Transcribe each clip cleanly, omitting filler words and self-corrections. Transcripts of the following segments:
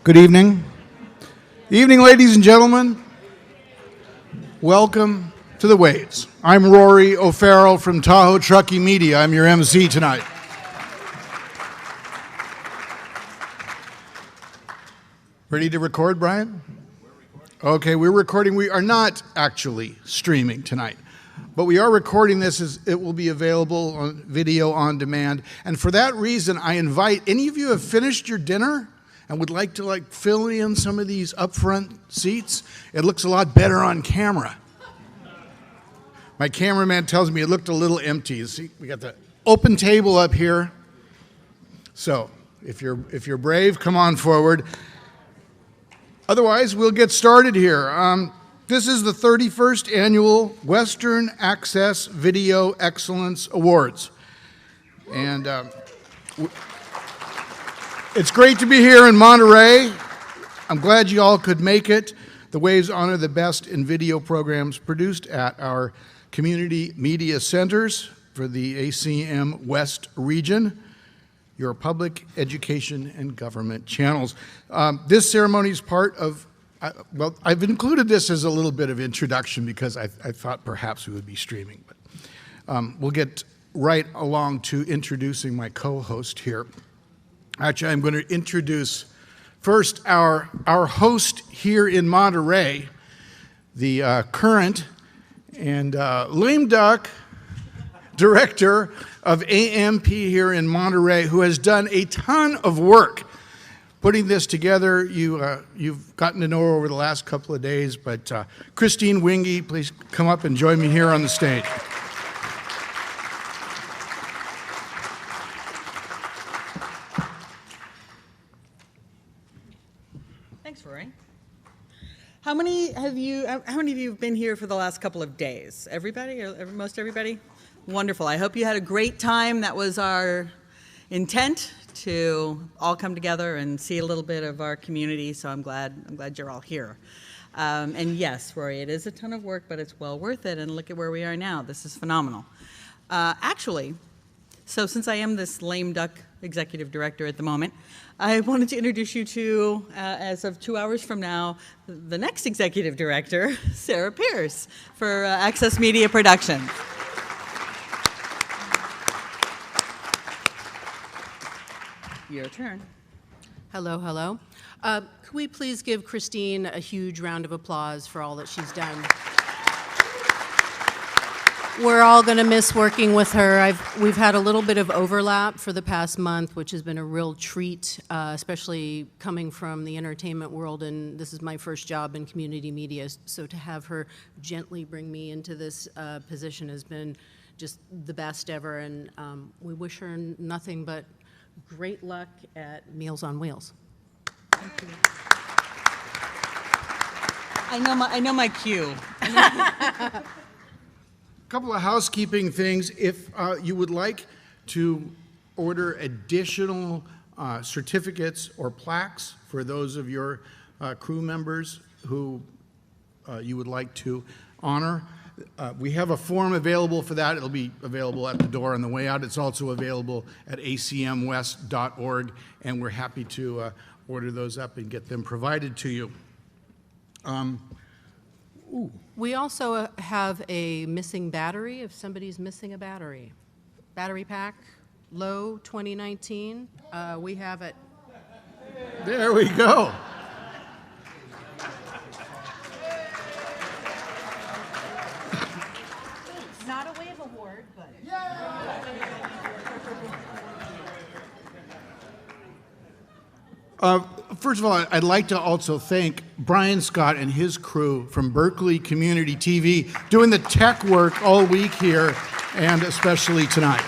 Good evening. Evening, ladies and gentlemen. Welcome to the Waves. I'm Rory O'Farrell from Tahoe Truckee Media. I'm your MC tonight. Ready to record, Brian? Okay, we're recording. We are not actually streaming tonight, but we are recording this as it will be available on video on demand. And for that reason, I invite any of you who have finished your dinner and would like to fill in some of these up front seats. It looks a lot better on camera. My cameraman tells me it looked a little empty. You see, we got the open table up here. So if you're brave, come on forward. Otherwise, we'll get started here. This is the 31st Annual Western Access Video Excellence Awards. And it's great to be here in Monterey. I'm glad you all could make it. The Waves honor the best in video programs produced at our community media centers for the ACM West region, your public education and government channels. This ceremony is part of, well, I've included this as a little bit of introduction because I thought perhaps we would be streaming, but we'll get right along to introducing my co-host here. Actually, I'm going to introduce first our host here in Monterey, the current and lame duck director of AMP here in Monterey, who has done a ton of work putting this together. You've gotten to know her over the last couple of days, but Christine Wingy, please come up and join me here on the stage. Thanks, Rory. How many of you have been here for the last couple of days? Everybody, or most everybody? Wonderful. I hope you had a great time. That was our intent, to all come together and see a little bit of our community. So I'm glad you're all here. And yes, Rory, it is a ton of work, but it's well worth it. And look at where we are now. This is phenomenal. Actually, so since I am this lame duck executive director at the moment, I wanted to introduce you to, as of 2 hours from now, the next executive director, Sarah Pierce, for Access Media Production. Your turn. Hello, hello. Could we please give Christine a huge round of applause for all that she's done? We're all going to miss working with her. We've had a little bit of overlap for the past month, which has been a real treat, especially coming from the entertainment world, and this is my first job in community media, so to have her gently bring me into this position has been just the best ever, and we wish her nothing but great luck at Meals on Wheels. Thank you. I know my cue. A couple of housekeeping things. If you would like to order additional certificates or plaques for those of your crew members who you would like to honor, we have a form available for that. It'll be available at the door on the way out. It's also available at acmwest.org, and we're happy to order those up and get them provided to you. We also have a missing battery if somebody's missing a battery. Battery pack, low 2019. We have it. There we go. It's not a wave award, but. First of all, I'd like to also thank Brian Scott and his crew from Berkeley Community TV doing the tech work all week here, and especially tonight.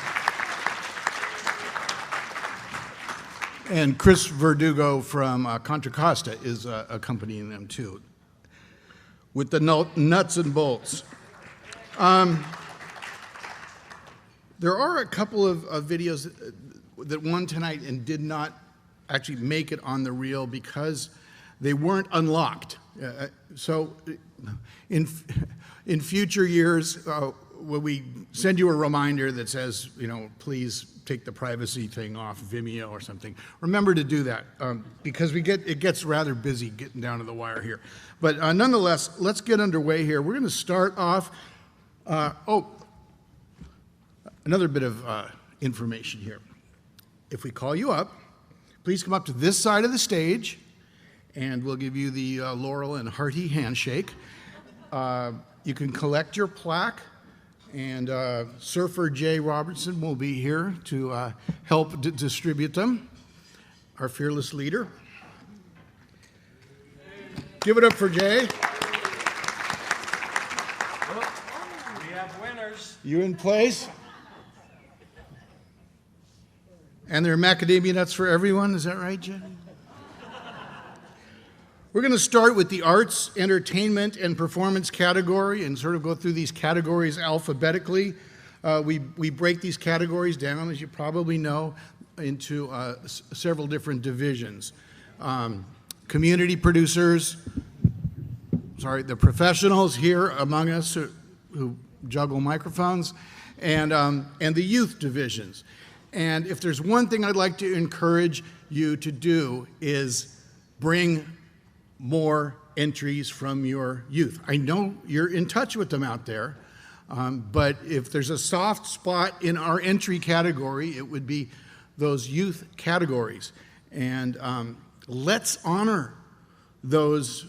And Chris Verdugo from Contra Costa is accompanying them too, with the nuts and bolts. There are a couple of videos that won tonight and did not actually make it on the reel because they weren't unlocked. So in future years, when we send you a reminder that says, please take the privacy thing off Vimeo or something. Remember to do that because it gets rather busy getting down to the wire here. But nonetheless, let's get underway here. We're going to start off. Another bit of information here. If we call you up, please come up to this side of the stage, and we'll give you the Laurel and hearty handshake. You can collect your plaque. And Surfer Jay Robertson will be here to help distribute them, our fearless leader. Give it up for Jay. We have winners. You in place? And there are macadamia nuts for everyone, is that right, Jay? We're going to start with the arts, entertainment, and performance category and sort of go through these categories alphabetically. We break these categories down, as you probably know, into several different divisions. Community producers, the professionals here among us who juggle microphones, and the youth divisions. And if there's one thing I'd like to encourage you to do is bring more entries from your youth. I know you're in touch with them out there, but if there's a soft spot in our entry category, it would be those youth categories. And let's honor those,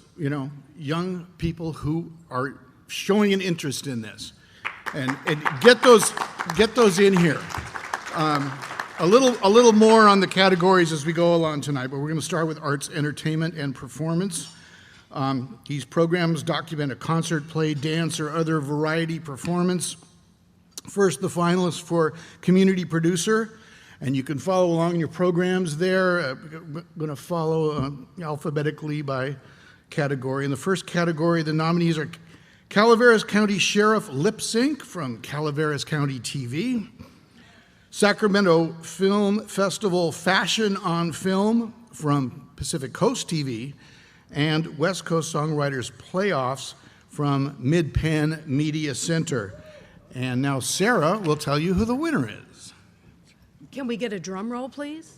young people who are showing an interest in this, and get those in here. A little more on the categories as we go along tonight, but we're going to start with arts, entertainment, and performance. These programs document a concert, play, dance, or other variety performance. First, the finalists for community producer, and you can follow along in your programs there. I'm going to follow alphabetically by category. In the first category, the nominees are Calaveras County Sheriff Lip Sync from Calaveras County TV, Sacramento Film Festival Fashion on Film from Pacific Coast TV, and West Coast Songwriters Playoffs from Mid-Penn Media Center. And now Sarah will tell you who the winner is. Can we get a drum roll, please?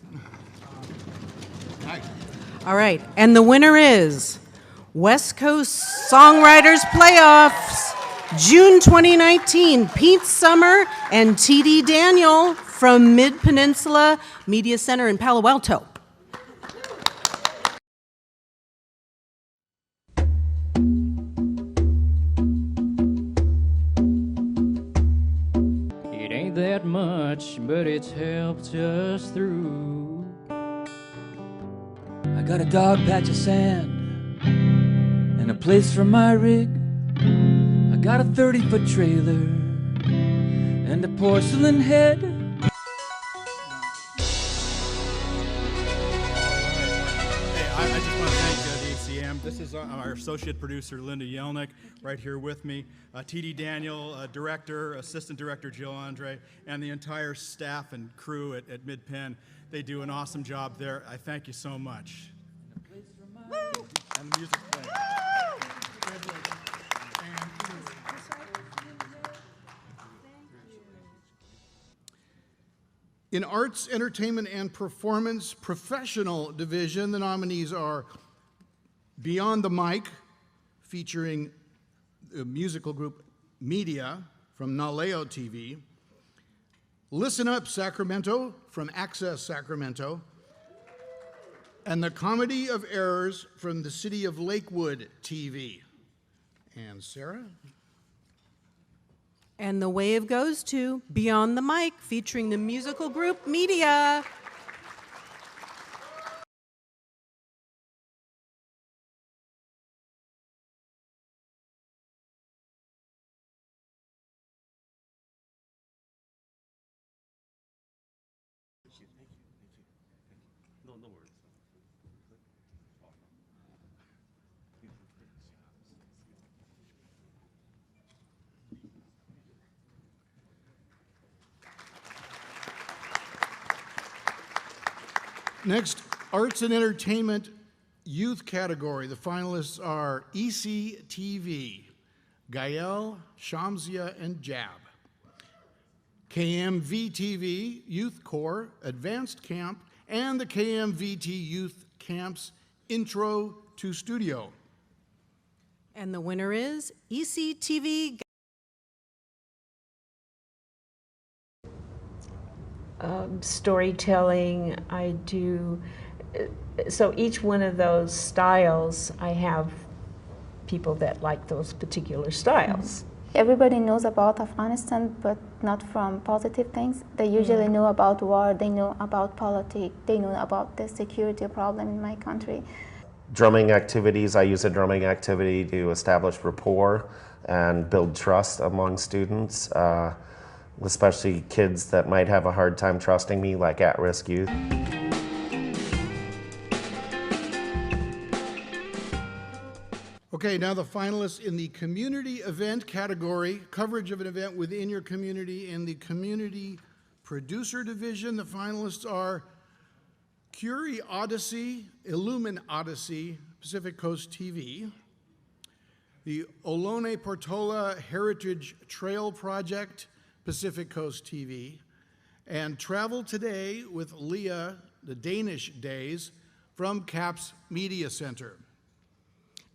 Hi. All right, and the winner is West Coast Songwriters Playoffs, June 2019, Pete Summer and T.D. Daniel from Mid-Peninsula Media Center in Palo Alto. It ain't that much, but it's helped us through. I got a dog patch of sand and a place for my rig. I got a 30-foot trailer and a porcelain head. Hey, I just want to thank the ACM. This is our associate producer, Linda Yelnick, right here with me. T.D. Daniel, director, assistant director Jill Andre, and the entire staff and crew at Mid-Penn. They do an awesome job there. I thank you so much. Woo! And the music's playing. In Arts, Entertainment, and Performance Professional Division, the nominees are Beyond the Mic, featuring the musical group Media from Naleo TV, Listen Up Sacramento from Access Sacramento, and The Comedy of Errors from the City of Lakewood TV. And Sarah? And the wave goes to Beyond the Mic, featuring the musical group Media. Next, Arts and Entertainment Youth category. The finalists are ECTV, Gael, Shamsia, and Jab. KMVTV Youth Corps Advanced Camp, and the KMVT Youth Camp's Intro to Studio. And the winner is ECTV. Storytelling, I do, so each one of those styles, I have people that like those particular styles. Everybody knows about Afghanistan, but not from positive things. They usually know about war, they know about politics, they know about the security problem in my country. Drumming activities, I use a drumming activity to establish rapport and build trust among students, especially kids that might have a hard time trusting me, like at-risk youth. Okay, now the finalists in the community event category, coverage of an event within your community. In the community producer division, the finalists are Curie Odyssey, Illumin Odyssey, Pacific Coast TV, the Ohlone Portola Heritage Trail Project, Pacific Coast TV, and Travel Today with Leah, the Danish Days, from CAPS Media Center.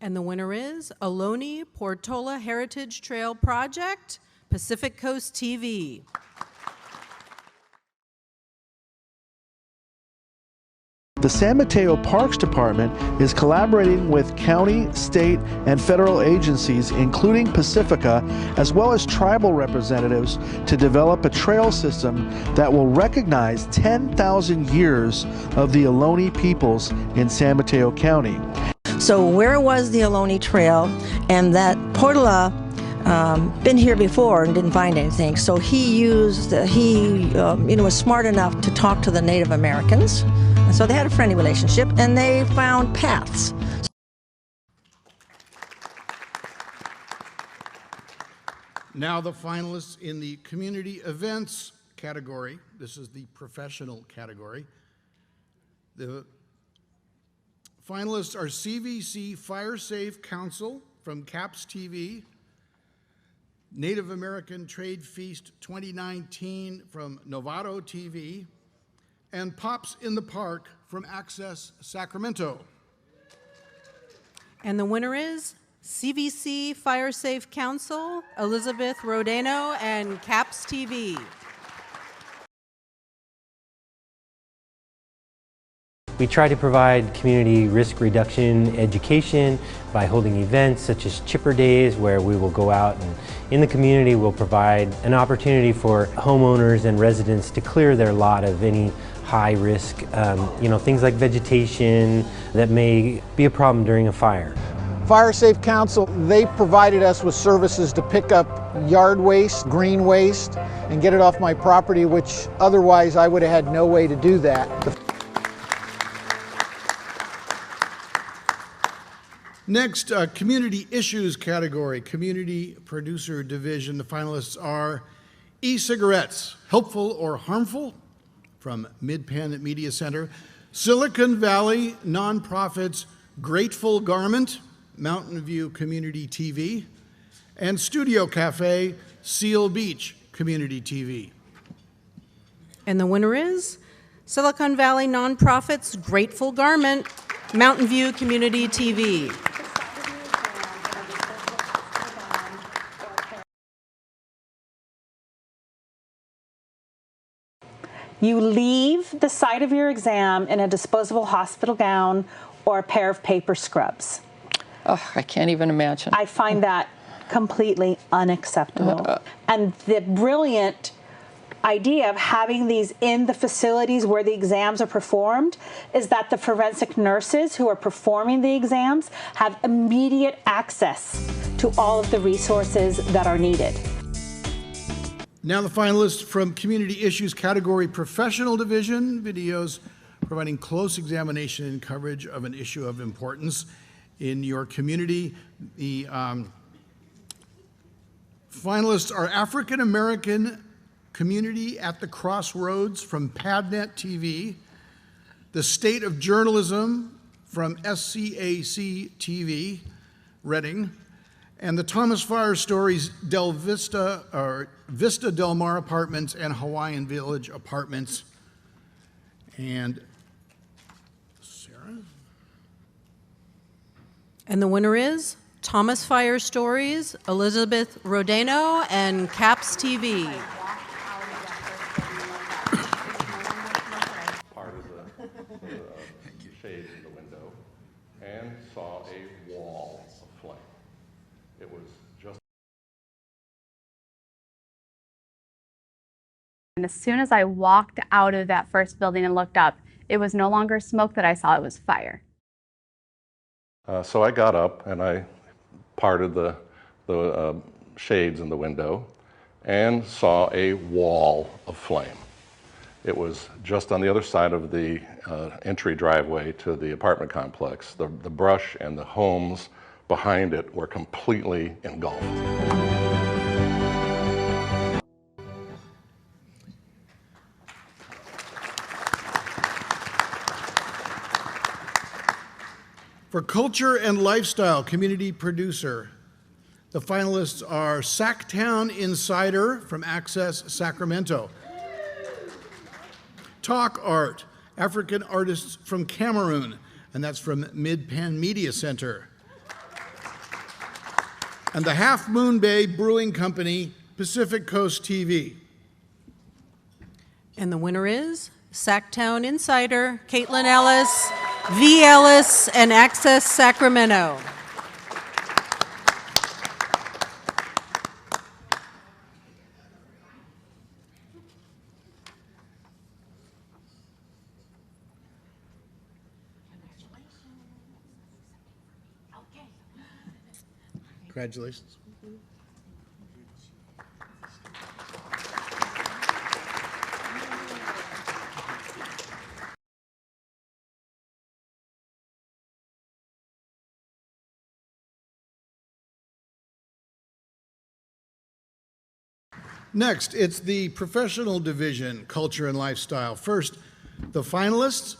And the winner is Ohlone Portola Heritage Trail Project, Pacific Coast TV. The San Mateo Parks Department is collaborating with county, state, and federal agencies, including Pacifica, as well as tribal representatives, to develop a trail system that will recognize 10,000 years of the Ohlone peoples in San Mateo County. So where was the Ohlone Trail? And that Portola been here before and didn't find anything. So he was smart enough to talk to the Native Americans. So they had a friendly relationship, and they found paths. Now the finalists in the community events category. This is the professional category. The finalists are CVC Fire Safe Council from CAPS TV, Native American Trade Feast 2019 from Novato TV, and Pops in the Park from Access Sacramento. And the winner is CVC Fire Safe Council, Elizabeth Rodeno, and CAPS TV. We try to provide community risk reduction education by holding events such as Chipper Days, where we will go out and in the community we'll provide an opportunity for homeowners and residents to clear their lot of any high risk, things like vegetation that may be a problem during a fire. Fire Safe Council, they provided us with services to pick up yard waste, green waste, and get it off my property, which otherwise I would have had no way to do that. Next, community issues category, community producer division. The finalists are e-cigarettes, helpful or harmful, from Mid-Penn Media Center, Silicon Valley nonprofits Grateful Garment, Mountain View Community TV, and Studio Cafe, Seal Beach Community TV. And the winner is Silicon Valley nonprofits Grateful Garment, Mountain View Community TV. You leave the site of your exam in a disposable hospital gown or a pair of paper scrubs. Oh, I can't even imagine. I find that completely unacceptable. And the brilliant idea of having these in the facilities where the exams are performed is that the forensic nurses who are performing the exams have immediate access to all of the resources that are needed. Now the finalists from Community Issues category, Professional Division, videos providing close examination and coverage of an issue of importance in your community. The finalists are African American Community at the Crossroads from PadNet TV, The State of Journalism from SCAC TV, Reading, and the Thomas Fire Stories Vista Del Mar Apartments and Hawaiian Village Apartments. And Sarah? And the winner is Thomas Fire Stories, Elizabeth Rodeno, and Caps TV. Part of the shades in the window and saw a wall of flame. It was just. And as soon as I walked out of that first building and looked up, it was no longer smoke that I saw, it was fire. So I got up and I parted the shades in the window and saw a wall of flame. It was just on the other side of the entry driveway to the apartment complex. The brush and the homes behind it were completely engulfed. For Culture and Lifestyle Community Producer, the finalists are Sacktown Insider from Access Sacramento, Talk Art, African Artists from Cameroon, and that's from Mid-Penn Media Center, and the Half Moon Bay Brewing Company, Pacific Coast TV. And the winner is Sacktown Insider, Caitlin Ellis, V. Ellis, and Access Sacramento. Congratulations. Next, it's the professional division, Culture and Lifestyle. First, the finalists.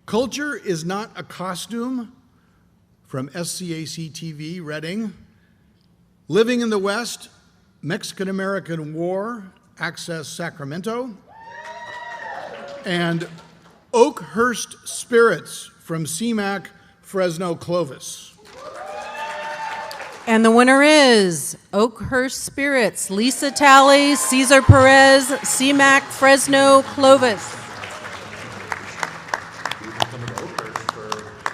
Culture is Not a Costume from SCAC TV, Reading. Living in the West, Mexican-American War, Access Sacramento. And Oakhurst Spirits from CMAC, Fresno, Clovis. And the winner is Oakhurst Spirits, Lisa Talley, Cesar Perez, CMAC, Fresno, Clovis. We've been coming to Oakhurst for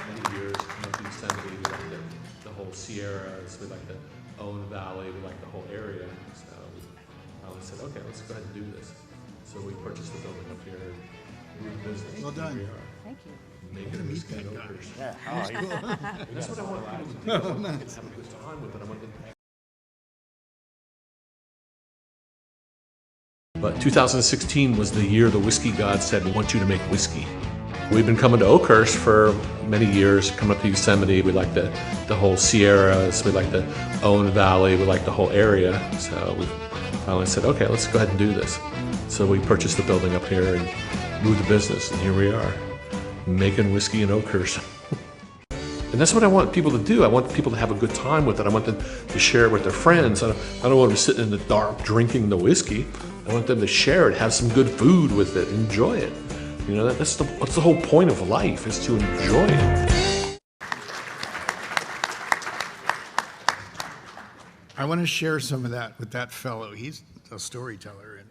many years, the Yosemite, we like the whole Sierras, we like the Owen Valley, we like the whole area. So we finally said, okay, let's go ahead and do this. So we purchased the building up here and moved business. Well done. Here we are. Thank you. Making a whiskey in Oakhurst. Yeah. That's what I want people to do. I want them to have a good time with it. I want them But 2016 was the year the whiskey god said, we want you to make whiskey. We've been coming to Oakhurst for many years, coming up to Yosemite. We like the whole Sierras, we like the Owen Valley, we like the whole area. So we finally said, okay, let's go ahead and do this. So we purchased the building up here and moved the business, and here we are, making whiskey in Oakhurst. And that's what I want people to do. I want people to have a good time with it. I want them to share it with their friends. I don't want them sitting in the dark drinking the whiskey. I want them to share it, have some good food with it, enjoy it. You know, that's the whole point of life, is to enjoy it. I want to share some of that with that fellow. He's a storyteller.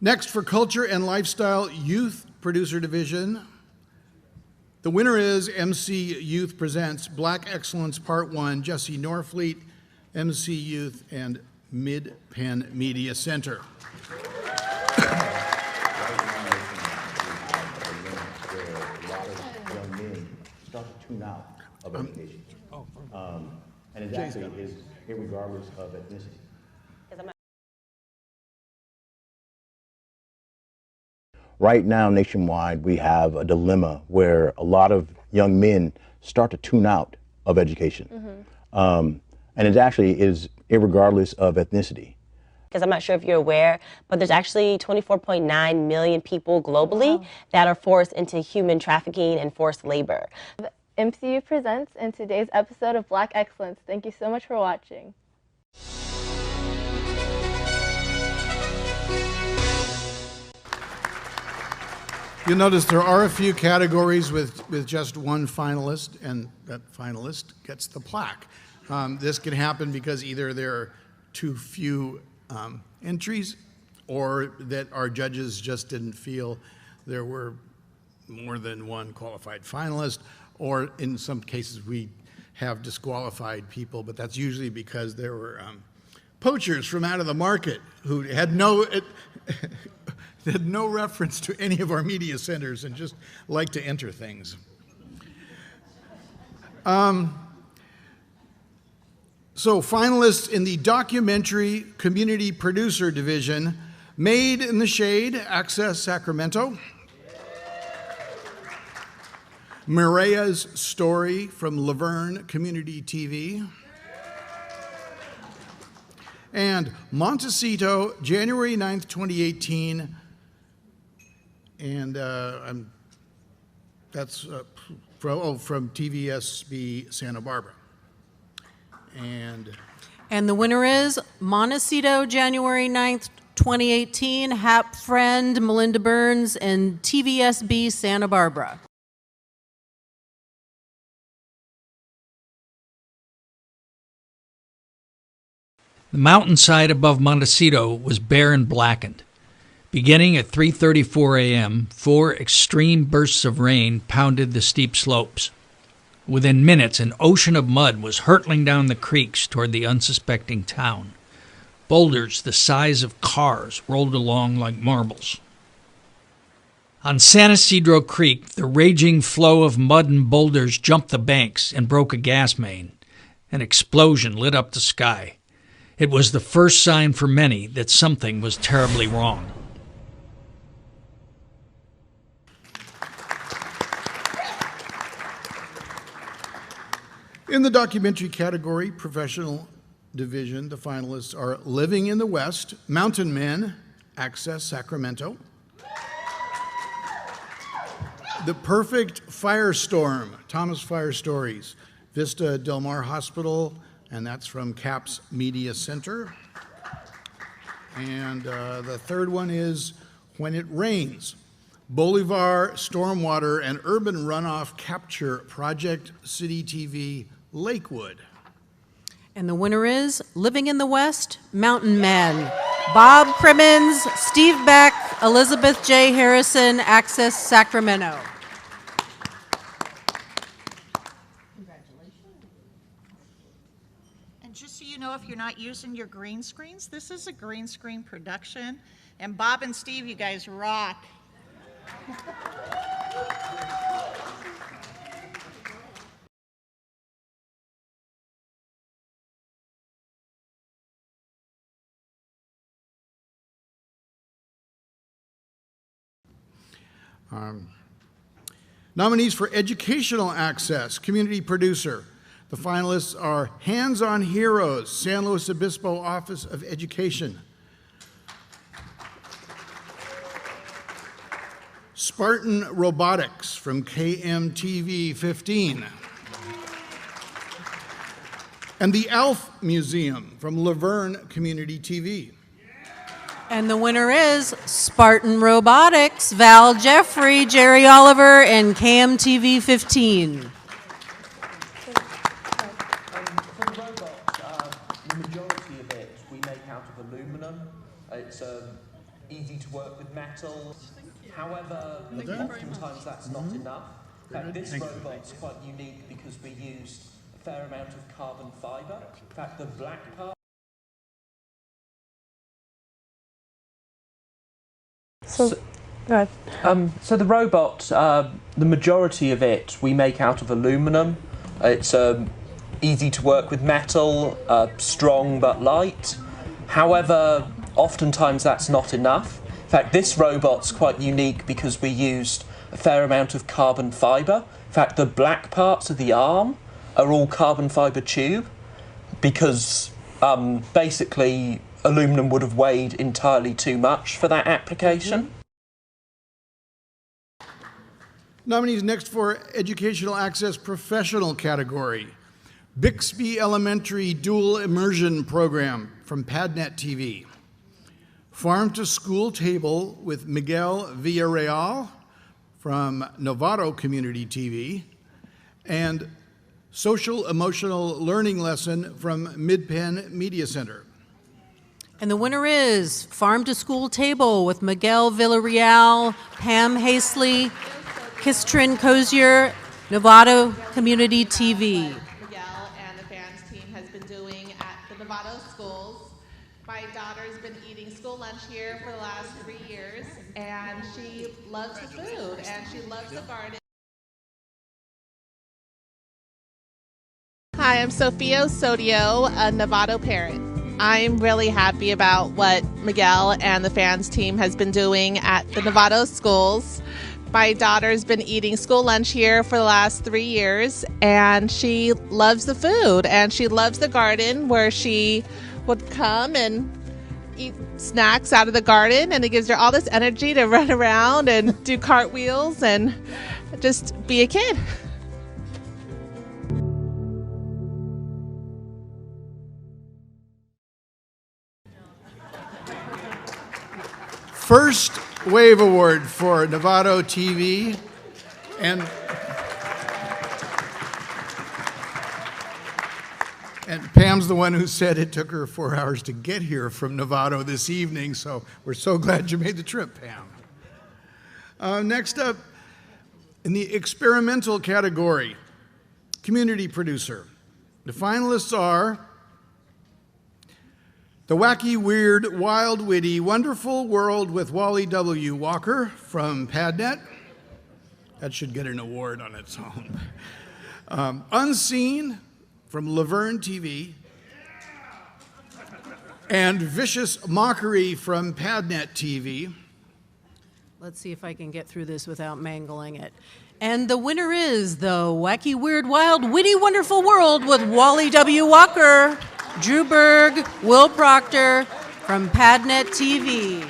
Next, for Culture and Lifestyle Youth Producer Division, the winner is MC Youth Presents Black Excellence Part 1, Jesse Norfleet, MC Youth, and Mid-Penn Media Center. Tune out of education. And it actually is irregardless of ethnicity. Right now, nationwide, we have a dilemma where a lot of young men start to tune out of education. And it actually is irregardless of ethnicity. Because I'm not sure if you're aware, but there's actually 24.9 million people globally that are forced into human trafficking and forced labor. MCU presents in today's episode of Black Excellence. Thank you so much for watching. You'll notice there are a few categories with just one finalist, and that finalist gets the plaque. This can happen because either there are too few entries, or that our judges just didn't feel there were more than one qualified finalist, or in some cases we have disqualified people, but that's usually because there were poachers from out of the market who had no had no reference to any of our media centers and just like to enter things. So finalists in the documentary community producer division: Made in the Shade, Access Sacramento; Maria's Story from Laverne Community TV; and Montecito, January 9th, 2018, and that's from TVSB Santa Barbara. And the winner is Montecito, January 9th, 2018, Hap Friend, Melinda Burns, and TVSB Santa Barbara. The mountainside above Montecito was bare and blackened. Beginning at 3:34 a.m., 4 extreme bursts of rain pounded the steep slopes. Within minutes, an ocean of mud was hurtling down the creeks toward the unsuspecting town. Boulders the size of cars rolled along like marbles. On San Isidro Creek, the raging flow of mud and boulders jumped the banks and broke a gas main. An explosion lit up the sky. It was the first sign for many that something was terribly wrong. In the documentary category, professional division, the finalists are Living in the West, Mountain Men, Access Sacramento; The Perfect Firestorm, Thomas Fire Stories, Vista Del Mar Hospital, and that's from CAPS Media Center. And the third one is When It Rains, Bolivar Stormwater and Urban Runoff Capture Project, City TV, Lakewood. And the winner is Living in the West, Mountain Men, Bob Crimmins, Steve Beck, Elizabeth J. Harrison, Access Sacramento. And just so you know, if you're not using your green screens, this is a green screen production. And Bob and Steve, you guys rock. Nominees for Educational Access, Community Producer. The finalists are Hands-On Heroes, San Luis Obispo Office of Education; Spartan Robotics from KMTV 15; and the ALF Museum from Laverne Community TV. And the winner is Spartan Robotics, Val Jeffrey, Jerry Oliver, and KMTV 15. For the robot, the majority of it we make out of aluminum. It's easy to work with metal. However, oftentimes that's not enough. In fact, this robot's quite unique because we used a fair amount of carbon fiber. In fact, the black part. So, go ahead. So the robot, the majority of it we make out of aluminum. It's easy to work with metal, strong but light. However, oftentimes that's not enough. In fact, this robot's quite unique because we used a fair amount of carbon fiber. In fact, the black parts of the arm are all carbon fiber tube because basically aluminum would have weighed entirely too much for that application. Nominees next for Educational Access Professional category. Bixby Elementary Dual Immersion Program from PadNet TV. Farm to School Table with Miguel Villarreal from Novato Community TV. And Social Emotional Learning Lesson from Mid-Penn Media Center. And the winner is Farm to School Table with Miguel Villarreal, Pam Hastley, Kistrin Cozier, Novato Community TV. Miguel and the fans team has been doing at the Novato schools. My daughter's been eating school lunch here for the last 3 years, and she loves the food, and she loves the garden. Hi, I'm Sophia Sodio, a Novato parent. I'm really happy about what Miguel and the fans team has been doing at the Novato schools. My daughter's been eating school lunch here for the last 3 years, and she loves the food, and she loves the garden where she would come and eat snacks out of the garden, and it gives her all this energy to run around and do cartwheels and just be a kid. First Wave Award for Novato TV, and Pam's the one who said it took her 4 hours to get here from Novato this evening, so we're so glad you made the trip, Pam. Next up, in the experimental category, community producer. The finalists are The Wacky, Weird, Wild, Witty, Wonderful World with Wally W. Walker from PadNet. That should get an award on its own. Unseen from Laverne TV. And Vicious Mockery from PadNet TV. Let's see if I can get through this without mangling it. And the winner is The Wacky, Weird, Wild, Witty, Wonderful World with Wally W. Walker, Drew Berg, Will Proctor from PadNet TV.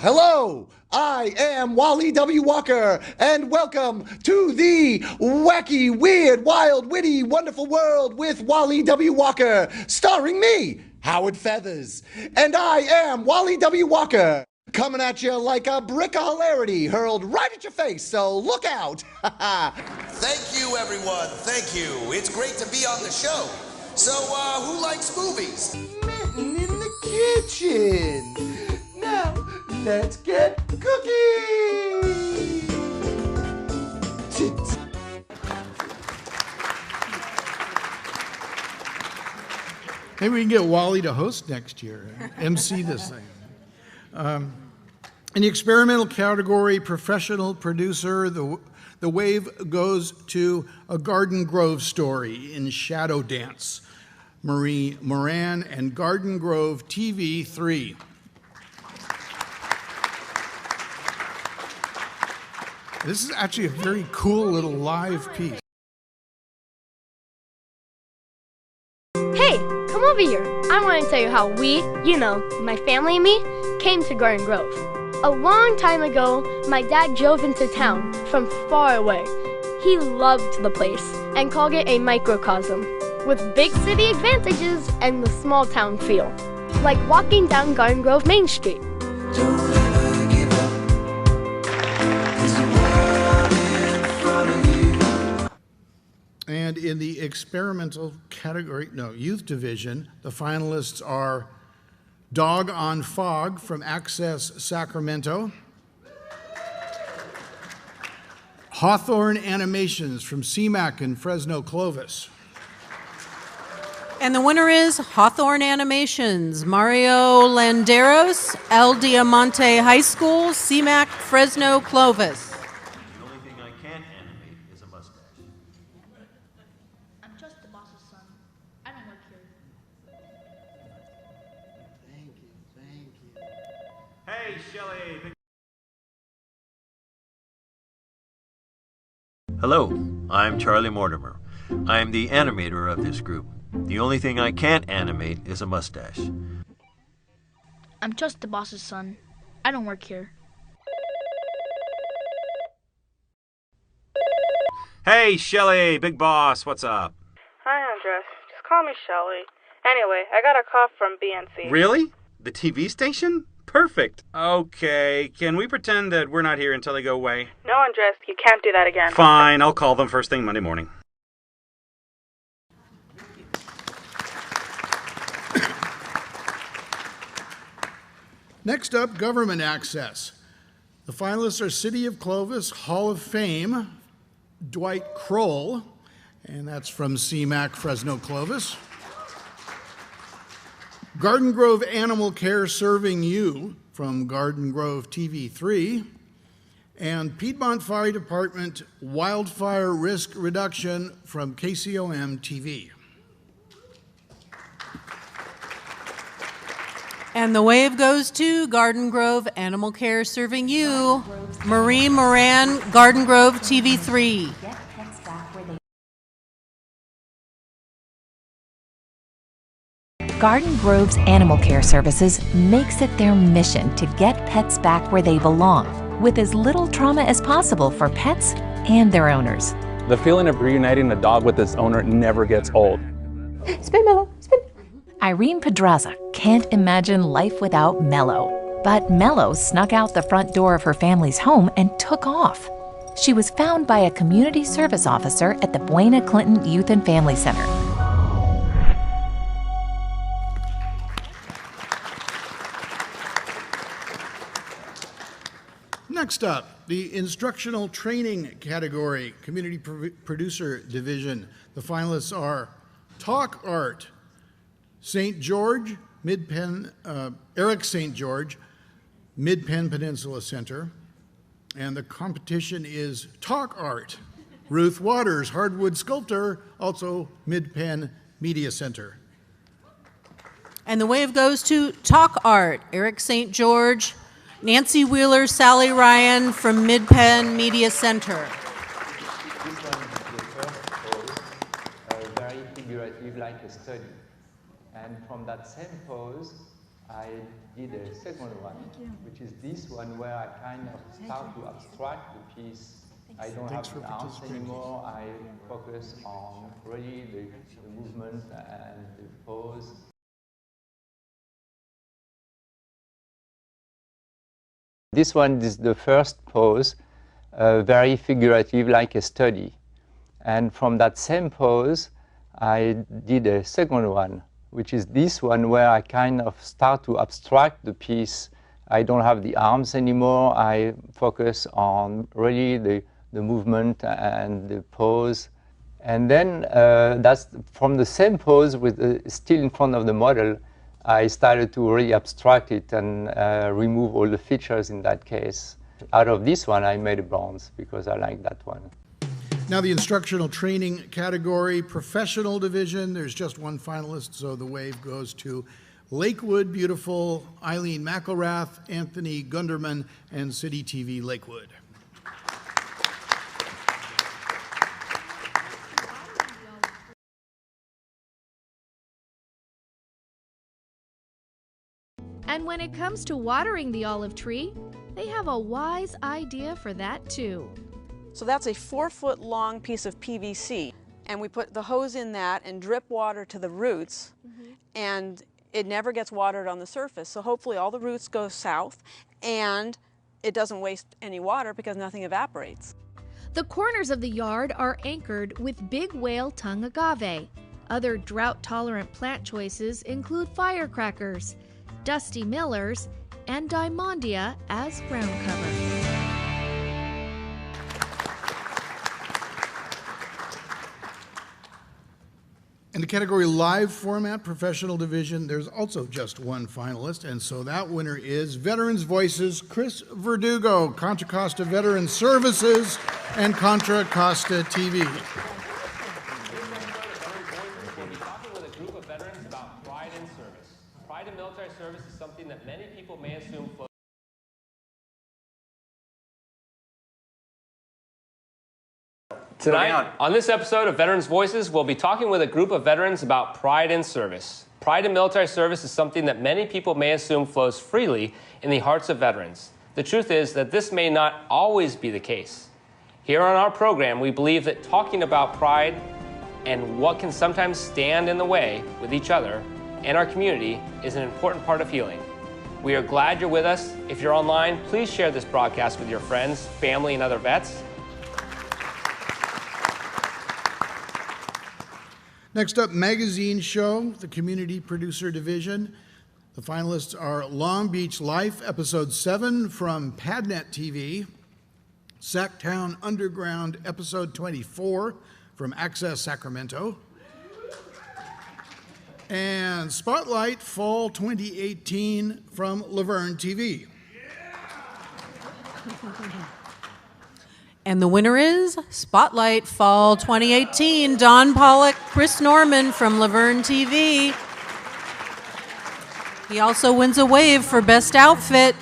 Hello! I am Wally W. Walker, and welcome to the Wacky, Weird, Wild, Witty, Wonderful World with Wally W. Walker, starring me, Howard Feathers. And I am Wally W. Walker, coming at you like a brick of hilarity hurled right at your face, so look out! Thank you, everyone. Thank you. It's great to be on the show. So, who likes movies? Mitten in the kitchen. Now, let's get cooking! Maybe we can get Wally to host next year, MC this thing. In the experimental category, professional producer, the wave goes to A Garden Grove Story in Shadow Dance, Marie Moran and Garden Grove TV 3. This is actually a very cool little live piece. Hey, come over here. I want to tell you how we, my family and me, came to Garden Grove. A long time ago, my dad drove into town from far away. He loved the place and called it a microcosm, with big city advantages and the small town feel, like walking down Garden Grove Main Street. And in the experimental category, youth division, the finalists are Dog on Fog from Access Sacramento, Hawthorne Animations from CMAC in Fresno Clovis. And the winner is Hawthorne Animations, Mario Landeros, El Diamante High School, CMAC, Fresno Clovis. The only thing I can't animate is a mustache. I'm just the boss's son. I don't work here. Thank you. Hey, Shelley. Hello, I'm Charlie Mortimer. I'm the animator of this group. The only thing I can't animate is a mustache. I'm just the boss's son. I don't work here. Hey, Shelly, big boss, what's up? Hi, Andres. Just call me Shelly. Anyway, I got a call from BNC. Really? The TV station? Perfect. Okay, can we pretend that we're not here until they go away? No, Andres, you can't do that again. Fine, I'll call them first thing Monday morning. Next up, government access. The finalists are City of Clovis Hall of Fame, Dwight Kroll, and that's from CMAC Fresno Clovis. Garden Grove Animal Care Serving You from Garden Grove TV3, and Piedmont Fire Department Wildfire Risk Reduction from KCOM TV. And the wave goes to Garden Grove Animal Care Serving You, Marie Moran, Garden Grove TV3. Garden Grove's Animal Care Services makes it their mission to get pets back where they belong, with as little trauma as possible for pets and their owners. The feeling of reuniting a dog with its owner never gets old. Spin, Mellow, spin. Irene Pedraza can't imagine life without Mellow. But Mellow snuck out the front door of her family's home and took off. She was found by a community service officer at the Buena Clinton Youth and Family Center. Next up, the Instructional Training category, Community Producer Division. The finalists are Talk Art, St. George, Mid-Penn, Eric St. George, Mid-Penn Peninsula Center. And the competition is Talk Art, Ruth Waters, Hardwood Sculptor, also Mid-Penn Media Center. And the wave goes to Talk Art, Eric St. George, Nancy Wheeler, Sally Ryan from Mid-Penn Media Center. This one is the first pose, very figurative, like a study. And from that same pose, I did a second one, which is this one where I kind of start to abstract the piece. I don't have the arms anymore. I focus on really the movement and the pose. This one is the first pose, very figurative, like a study. And from that same pose, I did a second one, which is this one where I kind of start to abstract the piece. I don't have the arms anymore. I focus on really the movement and the pose. And then that's from the same pose with still in front of the model, I started to really abstract it and remove all the features in that case. Out of this one, I made a bronze because I like that one. Now the Instructional Training category, Professional Division, there's just one finalist, so the wave goes to Lakewood Beautiful, Eileen McElrath, Anthony Gunderman, and City TV Lakewood. And when it comes to watering the olive tree, they have a wise idea for that too. So that's a 4-foot long piece of PVC, and we put the hose in that and drip water to the roots, and it never gets watered on the surface. So hopefully all the roots go south and it doesn't waste any water because nothing evaporates. The corners of the yard are anchored with big whale tongue agave. Other drought-tolerant plant choices include firecrackers, Dusty Millers, and Diamondia as ground cover. In the category Live Format Professional Division, there's also just one finalist, and so that winner is Veterans Voices, Chris Verdugo, Contra Costa Veteran Services, and Contra Costa TV. Pride in military service is something that many people may assume flows. Tonight, on this episode of Veterans Voices, we'll be talking with a group of veterans about pride in service. Pride in military service is something that many people may assume flows freely in the hearts of veterans. The truth is that this may not always be the case. Here on our program, we believe that talking about pride and what can sometimes stand in the way with each other and our community is an important part of healing. We are glad you're with us. If you're online, please share this broadcast with your friends, family, and other vets. Next up, Magazine Show, the Community Producer Division. The finalists are Long Beach Life, Episode 7 from Padnet TV, Sacktown Underground, Episode 24 from Access Sacramento, and Spotlight Fall 2018 from Laverne TV. And the winner is Spotlight Fall 2018, Don Pollock, Chris Norman from Laverne TV. He also wins a wave for Best Outfit.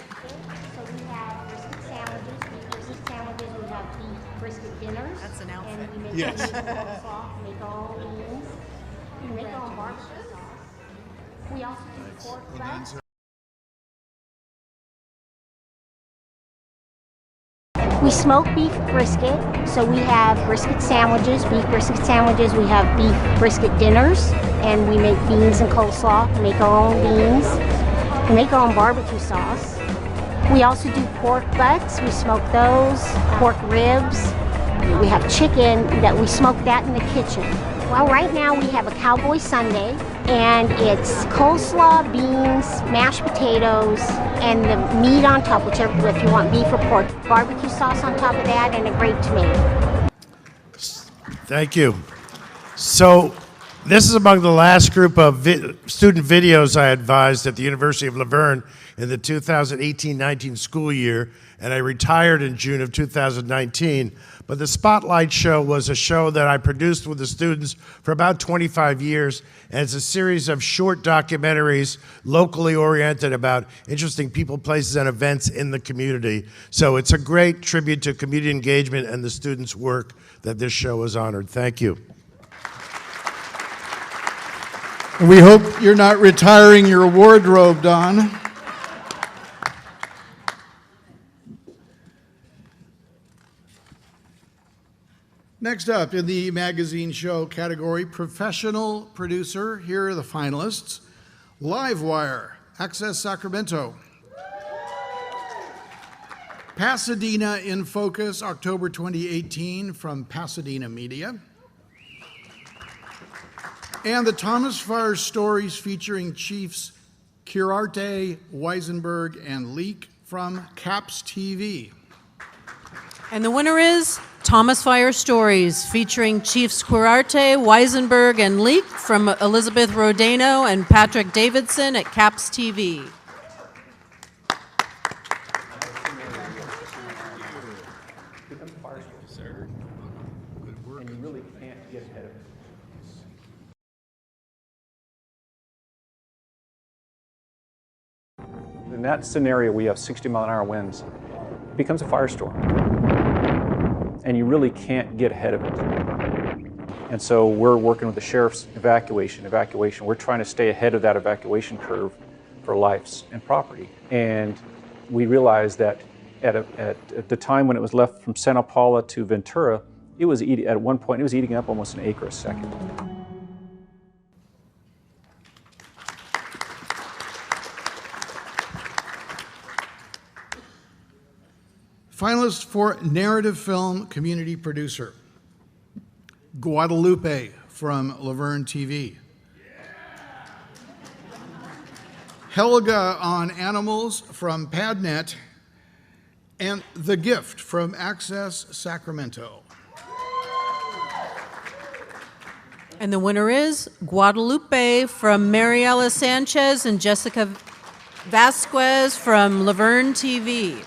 That's an outfit. Yes. We also do pork butts. We smoke beef brisket, so we have brisket sandwiches, beef brisket sandwiches. We have beef brisket dinners, and we make beans and coleslaw. We make our own beans. We make our own barbecue sauce. We also do pork butts. We smoke those, pork ribs. We have chicken that we smoke that in the kitchen. Well, right now we have a Cowboy Sundae, and it's coleslaw, beans, mashed potatoes, and the meat on top, whichever, if you want beef or pork. Barbecue sauce on top of that, and a grape tomato. Thank you. So this is among the last group of student videos I advised at the University of Laverne in the 2018-19 school year, and I retired in June of 2019. But the Spotlight Show was a show that I produced with the students for about 25 years, and it's a series of short documentaries, locally oriented, about interesting people, places, and events in the community. So it's a great tribute to community engagement and the students' work that this show has honored. Thank you. We hope you're not retiring your wardrobe, Don. Next up in the Magazine Show category, Professional Producer, here are the finalists. Livewire, Access Sacramento. Pasadena in Focus, October 2018 from Pasadena Media. And the Thomas Fire Stories featuring Chiefs Curarte, Weisenberg, and Leak from CAPS TV. And the winner is Thomas Fire Stories, featuring Chiefs Curarte, Weisenberg, and Leak from Elizabeth Rodano and Patrick Davidson at CAPS TV. And you really can't get ahead of it. In that scenario, we have 60-mile-an-hour winds. It becomes a firestorm, and you really can't get ahead of it. And so we're working with the sheriff's evacuation. We're trying to stay ahead of that evacuation curve for lives and property. And we realized that at the time when it was left from Santa Paula to Ventura, it was at one point it was eating up almost an acre a second. Finalist for Narrative Film Community Producer, Guadalupe from Laverne TV. Helga on Animals from Padnet, and The Gift from Access Sacramento. And the winner is Guadalupe from Mariela Sanchez and Jessica Vasquez from Laverne TV.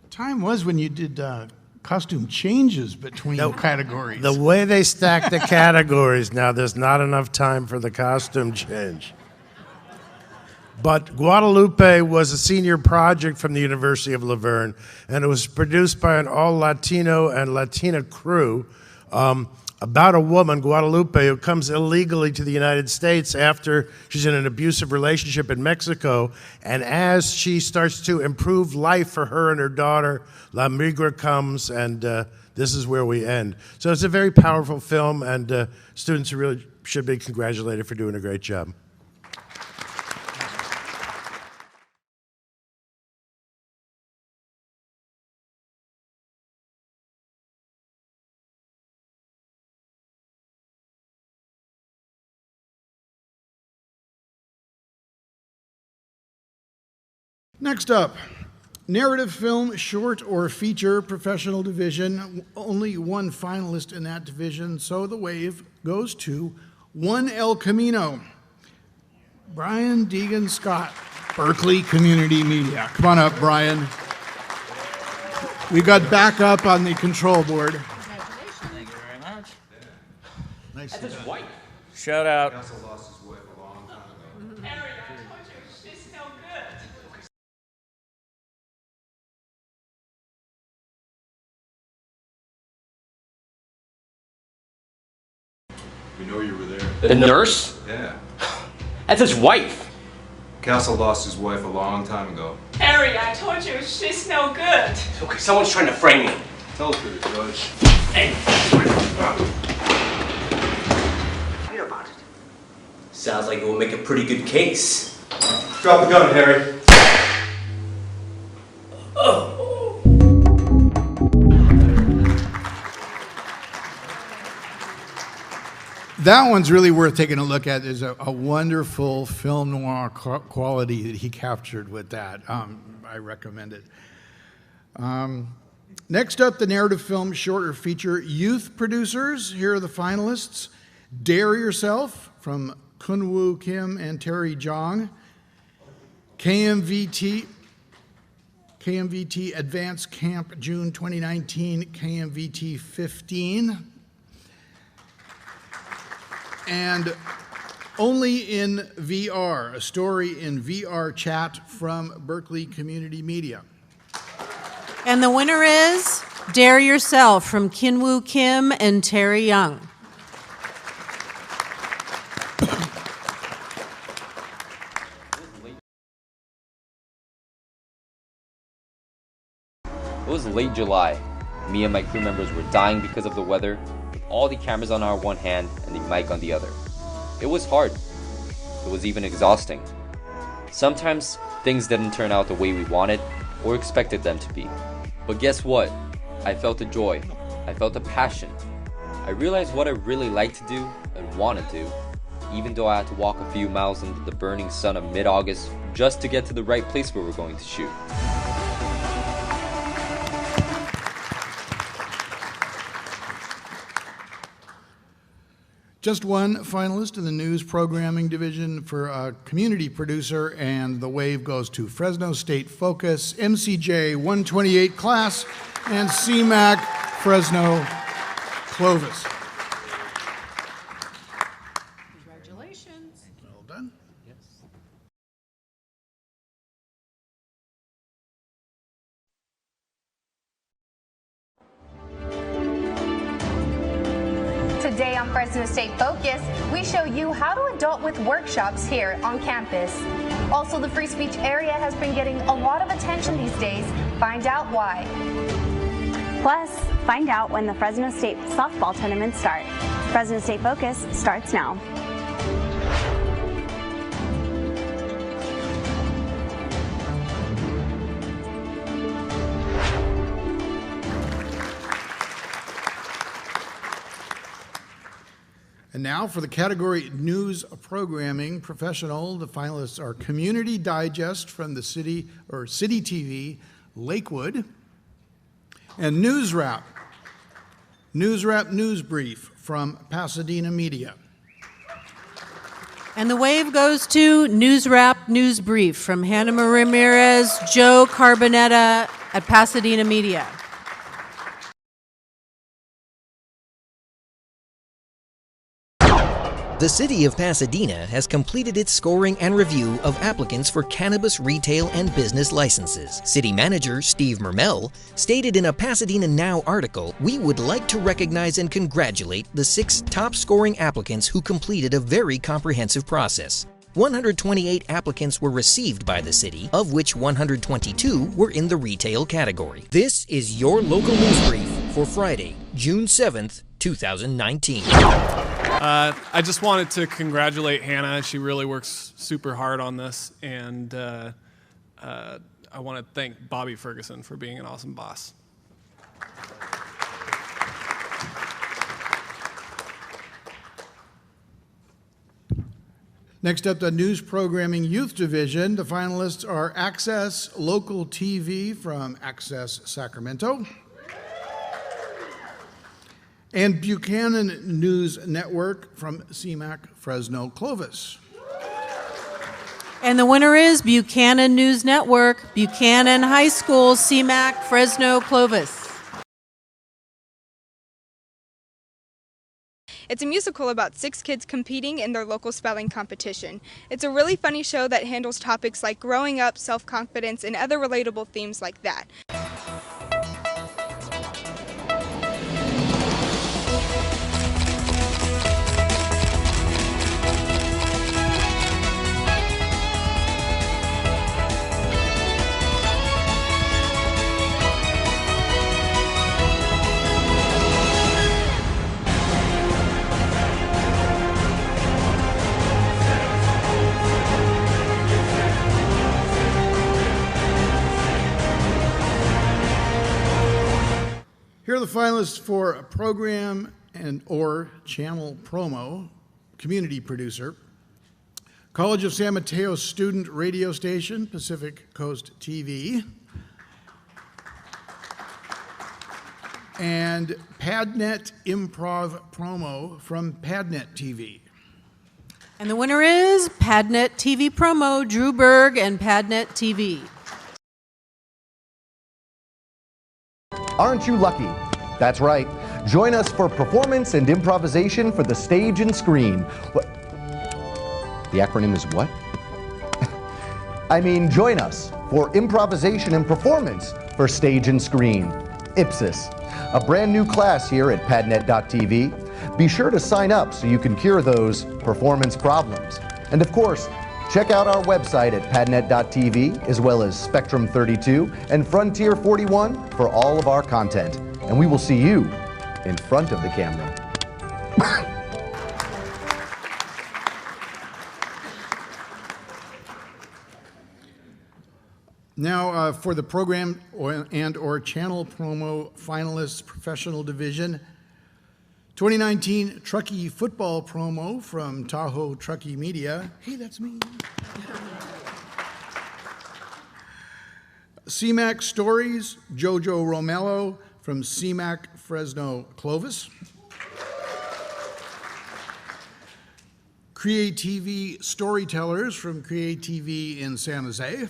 Time was when you did costume changes between categories. The way they stack the categories now, there's not enough time for the costume change. But Guadalupe was a senior project from the University of La Verne, and it was produced by an all-Latino and Latina crew about a woman, Guadalupe, who comes illegally to the United States after she's in an abusive relationship in Mexico. And as she starts to improve life for her and her daughter, La Migra comes, and this is where we end. So it's a very powerful film, and students really should be congratulated for doing a great job. Next up, narrative film, short or feature, professional division. Only one finalist in that division, so the wave goes to One El Camino. Brian Deegan Scott, Berkeley Community Media. Come on up, Brian. We got backup on the control board. Thank you very much. Nice. That's his wife. Shout out. We know you were there. The nurse? Yeah. That's his wife. Castle lost his wife a long time ago. Harry, I told you, she's no good. Okay, someone's trying to frame me. Tell it to the judge. Hey. Hear about it. Sounds like it will make a pretty good case. Drop the gun, Harry. That one's really worth taking a look at. There's a wonderful film noir quality that he captured with that. I recommend it. Next up, the narrative film, short or feature, youth producers. Here are the finalists. Dare Yourself from Kunwoo Kim and Terry Jong. KMVT Advanced Camp June 2019, KMVT 15. And Only in VR, a story in VR chat from Berkeley Community Media. And the winner is Dare Yourself from Kinwoo Kim and Terry Young. It was late July. Me and my crew members were dying because of the weather, with all the cameras on our one hand and the mic on the other. It was hard. It was even exhausting. Sometimes things didn't turn out the way we wanted or expected them to be. But guess what? I felt a joy. I felt a passion. I realized what I really like to do and want to do, even though I had to walk a few miles into the burning sun of mid-August just to get to the right place where we're going to shoot. Just one finalist in the news programming division for a community producer, and the wave goes to Fresno State Focus, MCJ 128 class, and CMAC Fresno Clovis. Congratulations. Well done. Yes. Today on Fresno State Focus, we show you how to adult with workshops here on campus. Also, the free speech area has been getting a lot of attention these days. Find out why. Plus, find out when the Fresno State softball tournaments start. Fresno State Focus starts now. And now for the category News Programming Professional, the finalists are Community Digest from the City TV, Lakewood, and News Wrap News Brief from Pasadena Media. And the wave goes to News Wrap News Brief from Hannah Ramirez, Joe Carbonetta at Pasadena Media. The City of Pasadena has completed its scoring and review of applicants for cannabis retail and business licenses. City Manager Steve Mermel stated in a Pasadena Now article, "We would like to recognize and congratulate the 6 top-scoring applicants who completed a very comprehensive process. 128 applicants were received by the city, of which 122 were in the retail category." This is your local news brief for Friday, June 7th, 2019. I just wanted to congratulate Hannah. She really works super hard on this, and I want to thank Bobby Ferguson for being an awesome boss. Next up, the News Programming Youth Division. The finalists are Access Local TV from Access Sacramento and Buchanan News Network from CMAC Fresno Clovis. And the winner is Buchanan News Network, Buchanan High School, CMAC Fresno Clovis. It's a musical about 6 kids competing in their local spelling competition. It's a really funny show that handles topics like growing up, self-confidence, and other relatable themes like that. Here are the finalists for a program and or channel promo, community producer, College of San Mateo student radio station, Pacific Coast TV, and PadNet Improv promo from PadNet TV. And the winner is PadNet TV promo, Drew Berg and PadNet TV. Aren't you lucky? That's right. Join us for performance and improvisation for the stage and screen. What? The acronym is what? I mean, join us for improvisation and performance for stage and screen. Ipsis, a brand new class here at padnet.tv. Be sure to sign up so you can cure those performance problems. And of course, check out our website at padnet.tv, as well as Spectrum 32 and Frontier 41 for all of our content. And we will see you in front of the camera. Now for the program and or channel promo finalists, professional division. 2019 Truckee football promo from Tahoe Truckee Media. Hey, that's me. CMAC Stories, Jojo Romello from CMAC Fresno Clovis. Create TV Storytellers from Create TV in San Jose.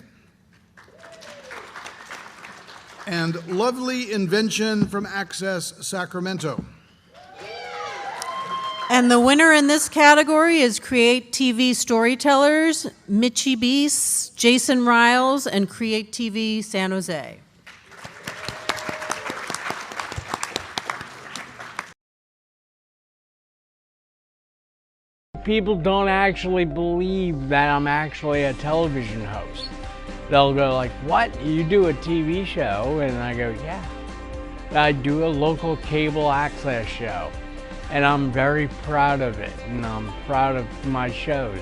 And Lovely Invention from Access Sacramento. And the winner in this category is Create TV Storytellers, Mitchie Beast, Jason Riles, and Create TV San Jose. People don't actually believe that I'm actually a television host. They'll go like, "What? You do a TV show?" And I go, "Yeah. I do a local cable access show." And I'm very proud of it, and I'm proud of my shows.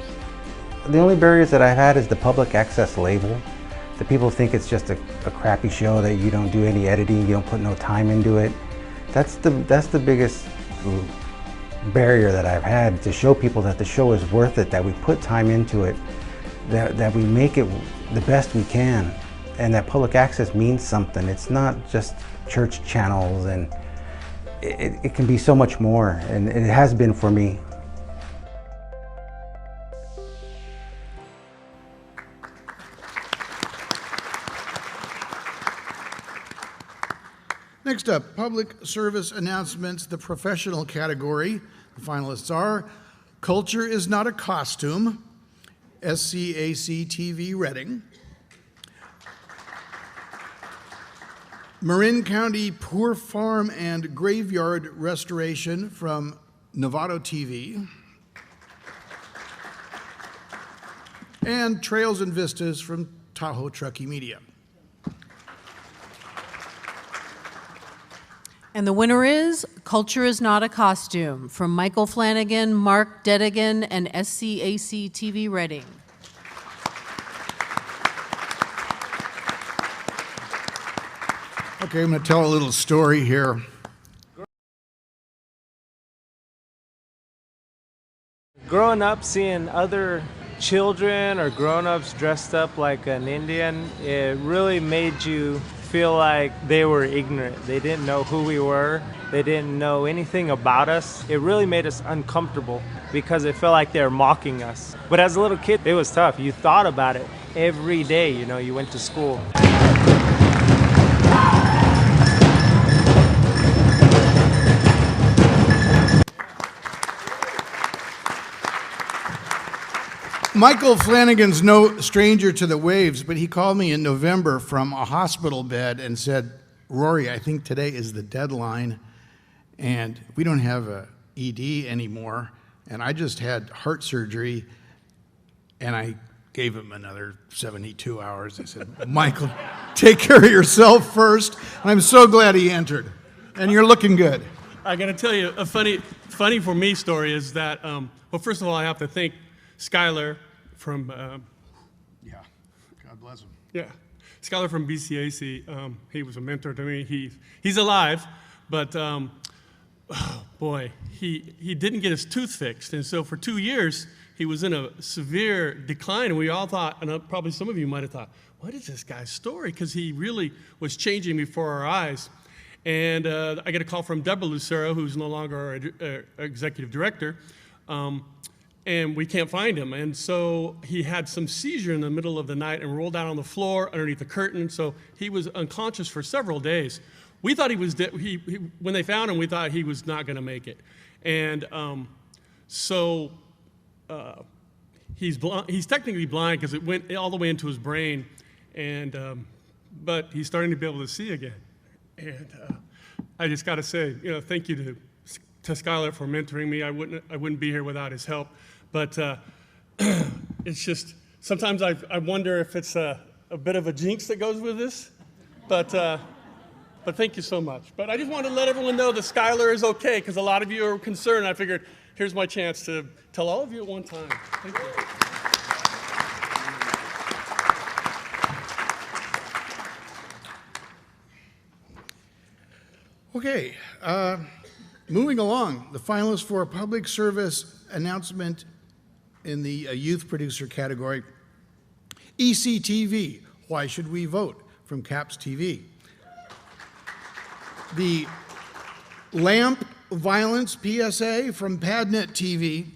The only barriers that I've had is the public access label. The people think it's just a crappy show, that you don't do any editing, you don't put no time into it. That's the biggest barrier that I've had, to show people that the show is worth it, that we put time into it, that we make it the best we can, and that public access means something. It's not just church channels, and it can be so much more, and it has been for me. Next up, public service announcements, the professional category. The finalists are Culture is Not a Costume, SCAC TV Reading. Marin County Poor Farm and Graveyard Restoration from Novato TV. And Trails and Vistas from Tahoe Truckee Media. And the winner is Culture is Not a Costume from Michael Flanagan, Mark Dedigan, and SCAC TV Reading. Okay, I'm going to tell a little story here. Growing up, seeing other children or grown-ups dressed up like an Indian, it really made you feel like they were ignorant. They didn't know who we were. They didn't know anything about us. It really made us uncomfortable because it felt like they were mocking us. But as a little kid, it was tough. You thought about it every day, you know, you went to school. Michael Flanagan's no stranger to the waves, but he called me in November from a hospital bed and said, Rory, I think today is the deadline, and we don't have a ED anymore, and I just had heart surgery, and I gave him another 72 hours. I said, Michael, take care of yourself first. And I'm so glad he entered, and you're looking good. I got to tell you, a funny for me story is that, well, first of all, I have to thank Skylar from, yeah, God bless him. Yeah, Skylar from BCAC. He was a mentor to me. He's alive, but oh boy, he didn't get his tooth fixed, and so for 2 years he was in a severe decline. And we all thought, and probably some of you might have thought, what is this guy's story? Because he really was changing before our eyes. And I get a call from Deborah Lucero, who's no longer our executive director. And we can't find him. And so he had some seizure in the middle of the night and rolled down on the floor underneath the curtain. So he was unconscious for several days. We thought he was dead. When they found him, we thought he was not going to make it. And he's technically blind because it went all the way into his brain. And but he's starting to be able to see again. And I just got to say, thank you to Skylar for mentoring me. I wouldn't be here without his help. But it's just, sometimes I wonder if it's a bit of a jinx that goes with this. But thank you so much. But I just wanted to let everyone know that Skylar is okay, because a lot of you are concerned. I figured, here's my chance to tell all of you at one time. Thank you. Okay, moving along, the finalists for a public service announcement in the youth producer category. ECTV, Why Should We Vote? From CAPS TV. The Lamp Violence PSA from Padnet TV.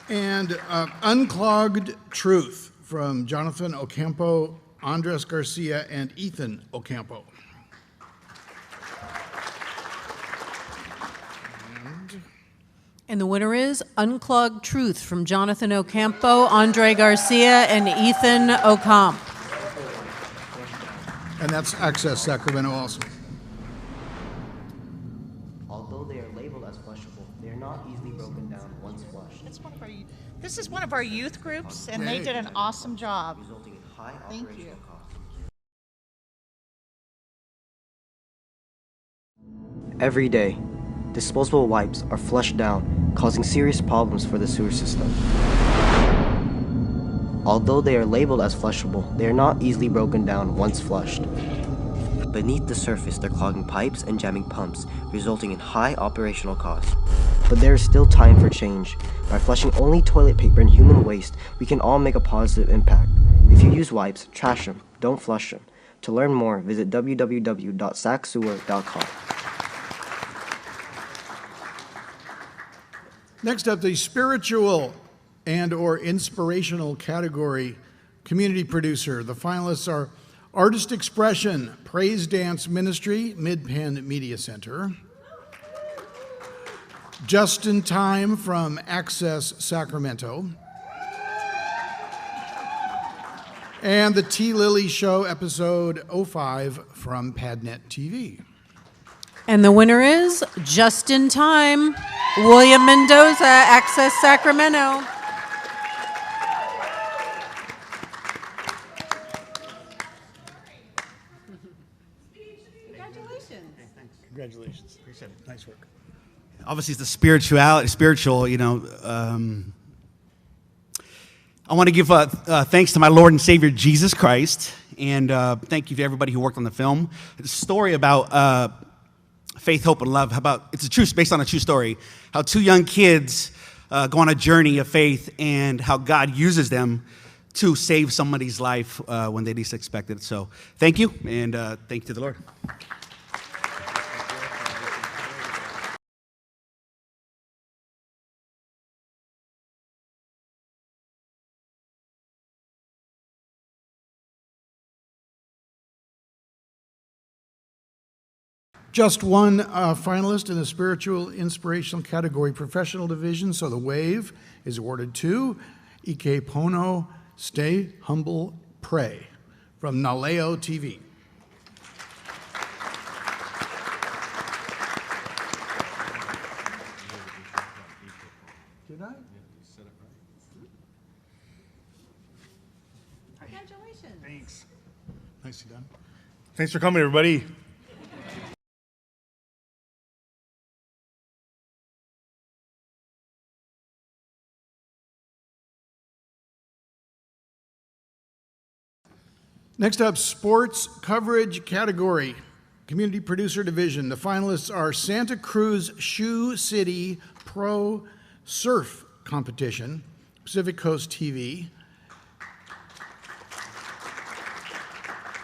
And Unclogged Truth from Jonathan Ocampo, Andres Garcia, and Ethan Ocampo. And the winner is Unclogged Truth from Jonathan Ocampo, Andre Garcia, and Ethan Ocampo. And that's Access Sacramento also. Although they are labeled as flushable, they are not easily broken down once flushed. This is one of our youth groups, and they did an awesome job. Resulting in high Thank operational you. costs. Every day, disposable wipes are flushed down, causing serious problems for the sewer system. Although they are labeled as flushable, they are not easily broken down once flushed. Beneath the surface, they're clogging pipes and jamming pumps, resulting in high operational costs. But there is still time for change. By flushing only toilet paper and human waste, we can all make a positive impact. If you use wipes, trash them, don't flush them. To learn more, visit www.sacsewer.com. Next up, the spiritual and or inspirational category, community producer. The finalists are Artist Expression, Praise Dance Ministry, Mid-Penn Media Center. Just in Time from Access Sacramento, and the T. Lily Show episode 05 from Padnet TV. And the winner is Just in Time, William Mendoza, Access Sacramento. Congratulations. Appreciate it. Nice work. Obviously, it's the spiritual, you know. I want to give thanks to my Lord and Savior, Jesus Christ, and thank you to everybody who worked on the film. It's a story about faith, hope, and love. Based on a true story, how two young kids go on a journey of faith and how God uses them to save somebody's life when they least expect it. So thank you, and thank you to the Lord. Just one finalist in the spiritual inspirational category professional division, so the wave is awarded to Ike Pono, Stay Humble, Pray from Naleo TV. Did I? Congratulations. Thanks. Nicely done. Thanks for coming, everybody. Next up, sports coverage category, community producer division. The finalists are Santa Cruz Shoe City Pro Surf Competition, Pacific Coast TV,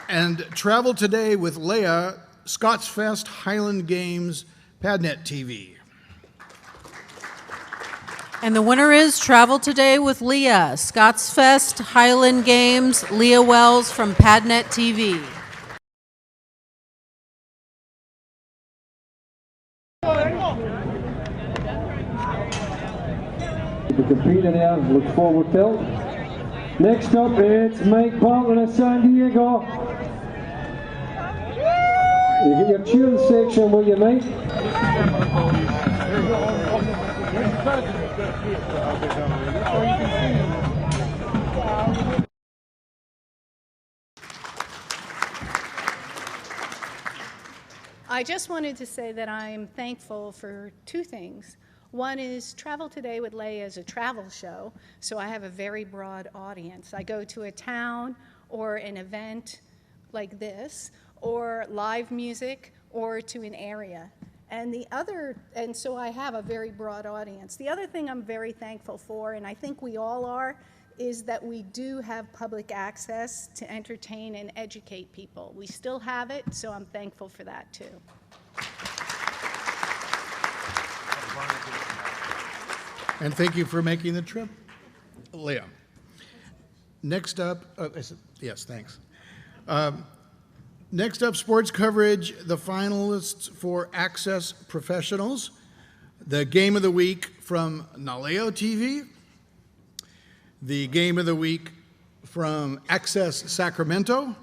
and Travel Today with Leah, Scottsfest Highland Games, Padnet TV. And the winner is Travel Today with Leah, Scottsfest, Highland Games, Leah Wells from Padnet TV. To compete it out, look forward to. Next up, it's Mike Bolton of San Diego. You get your tune section, will you, mate? I just wanted to say that I'm thankful for two things. One is Travel Today with Leah is a travel show, so I have a very broad audience. I go to a town or an event like this, or live music, or to an area. And so I have a very broad audience. The other thing I'm very thankful for, and I think we all are, is that we do have public access to entertain and educate people. We still have it, so I'm thankful for that too. And thank you for making the trip, Leah. Next up, yes, thanks. Next up, sports coverage, the finalists for Access Professionals, the Game of the Week from Naleo TV, the Game of the Week from Access Sacramento,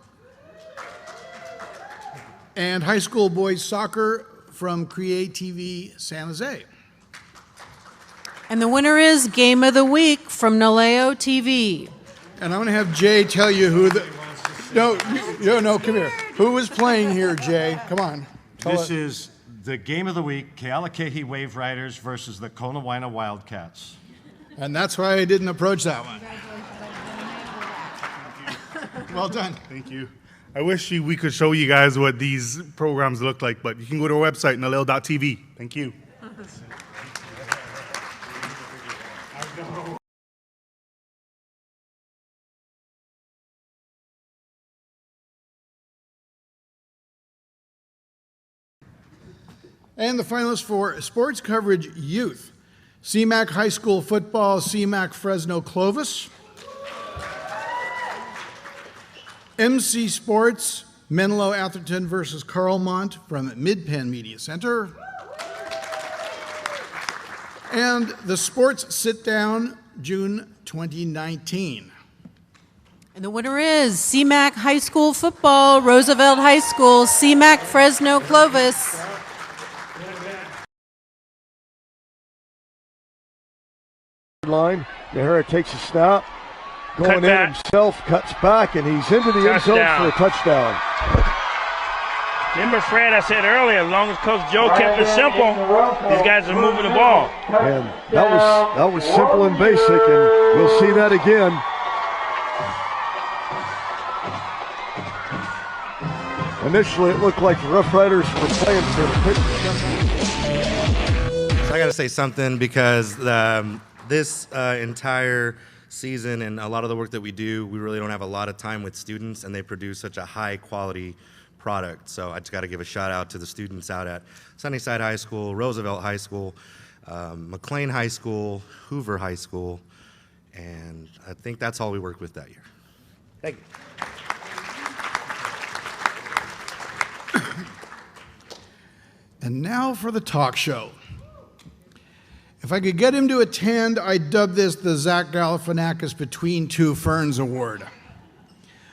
and high school boys soccer from Create TV San Jose. And the winner is Game of the Week from Naleo TV. And I'm going to have Jay tell you who the... No, come here. Who is playing here, Jay? Come on. This is the Game of the Week, Kealakehi Wave Riders versus the Konawina Wildcats. And that's why I didn't approach that one. Well done. Thank you. I wish we could show you guys what these programs look like, but you can go to our website, naleo.tv. Thank you. And the finalists for sports coverage youth, CMAC High School Football, CMAC Fresno Clovis, MC Sports, Menlo Atherton versus Carlmont from Mid-Penn Media Center, And the Sports Sit Down, June 2019. And the winner is CMAC High School Football, Roosevelt High School, CMAC Fresno Clovis. Line. Nahara takes a snap, going in back. himself, cuts back, and he's into the end zone Touchdown. for a touchdown. Remember, Fred, I said earlier, as long as Coach Joe kept it simple, these guys are moving the ball. And that was simple and basic, and we'll see that again. Initially, it looked like the Rough Riders were playing for the pick. So I got to say something because this entire season and a lot of the work that we do, we really don't have a lot of time with students, and they produce such a high quality product. So I just got to give a shout out to the students out at Sunnyside High School, Roosevelt High School, McLean High School, Hoover High School, and I think that's all we worked with that year. Thank you. And now for the talk show. If I could get him to attend, I'd dub this the Zach Galifianakis Between Two Ferns Award.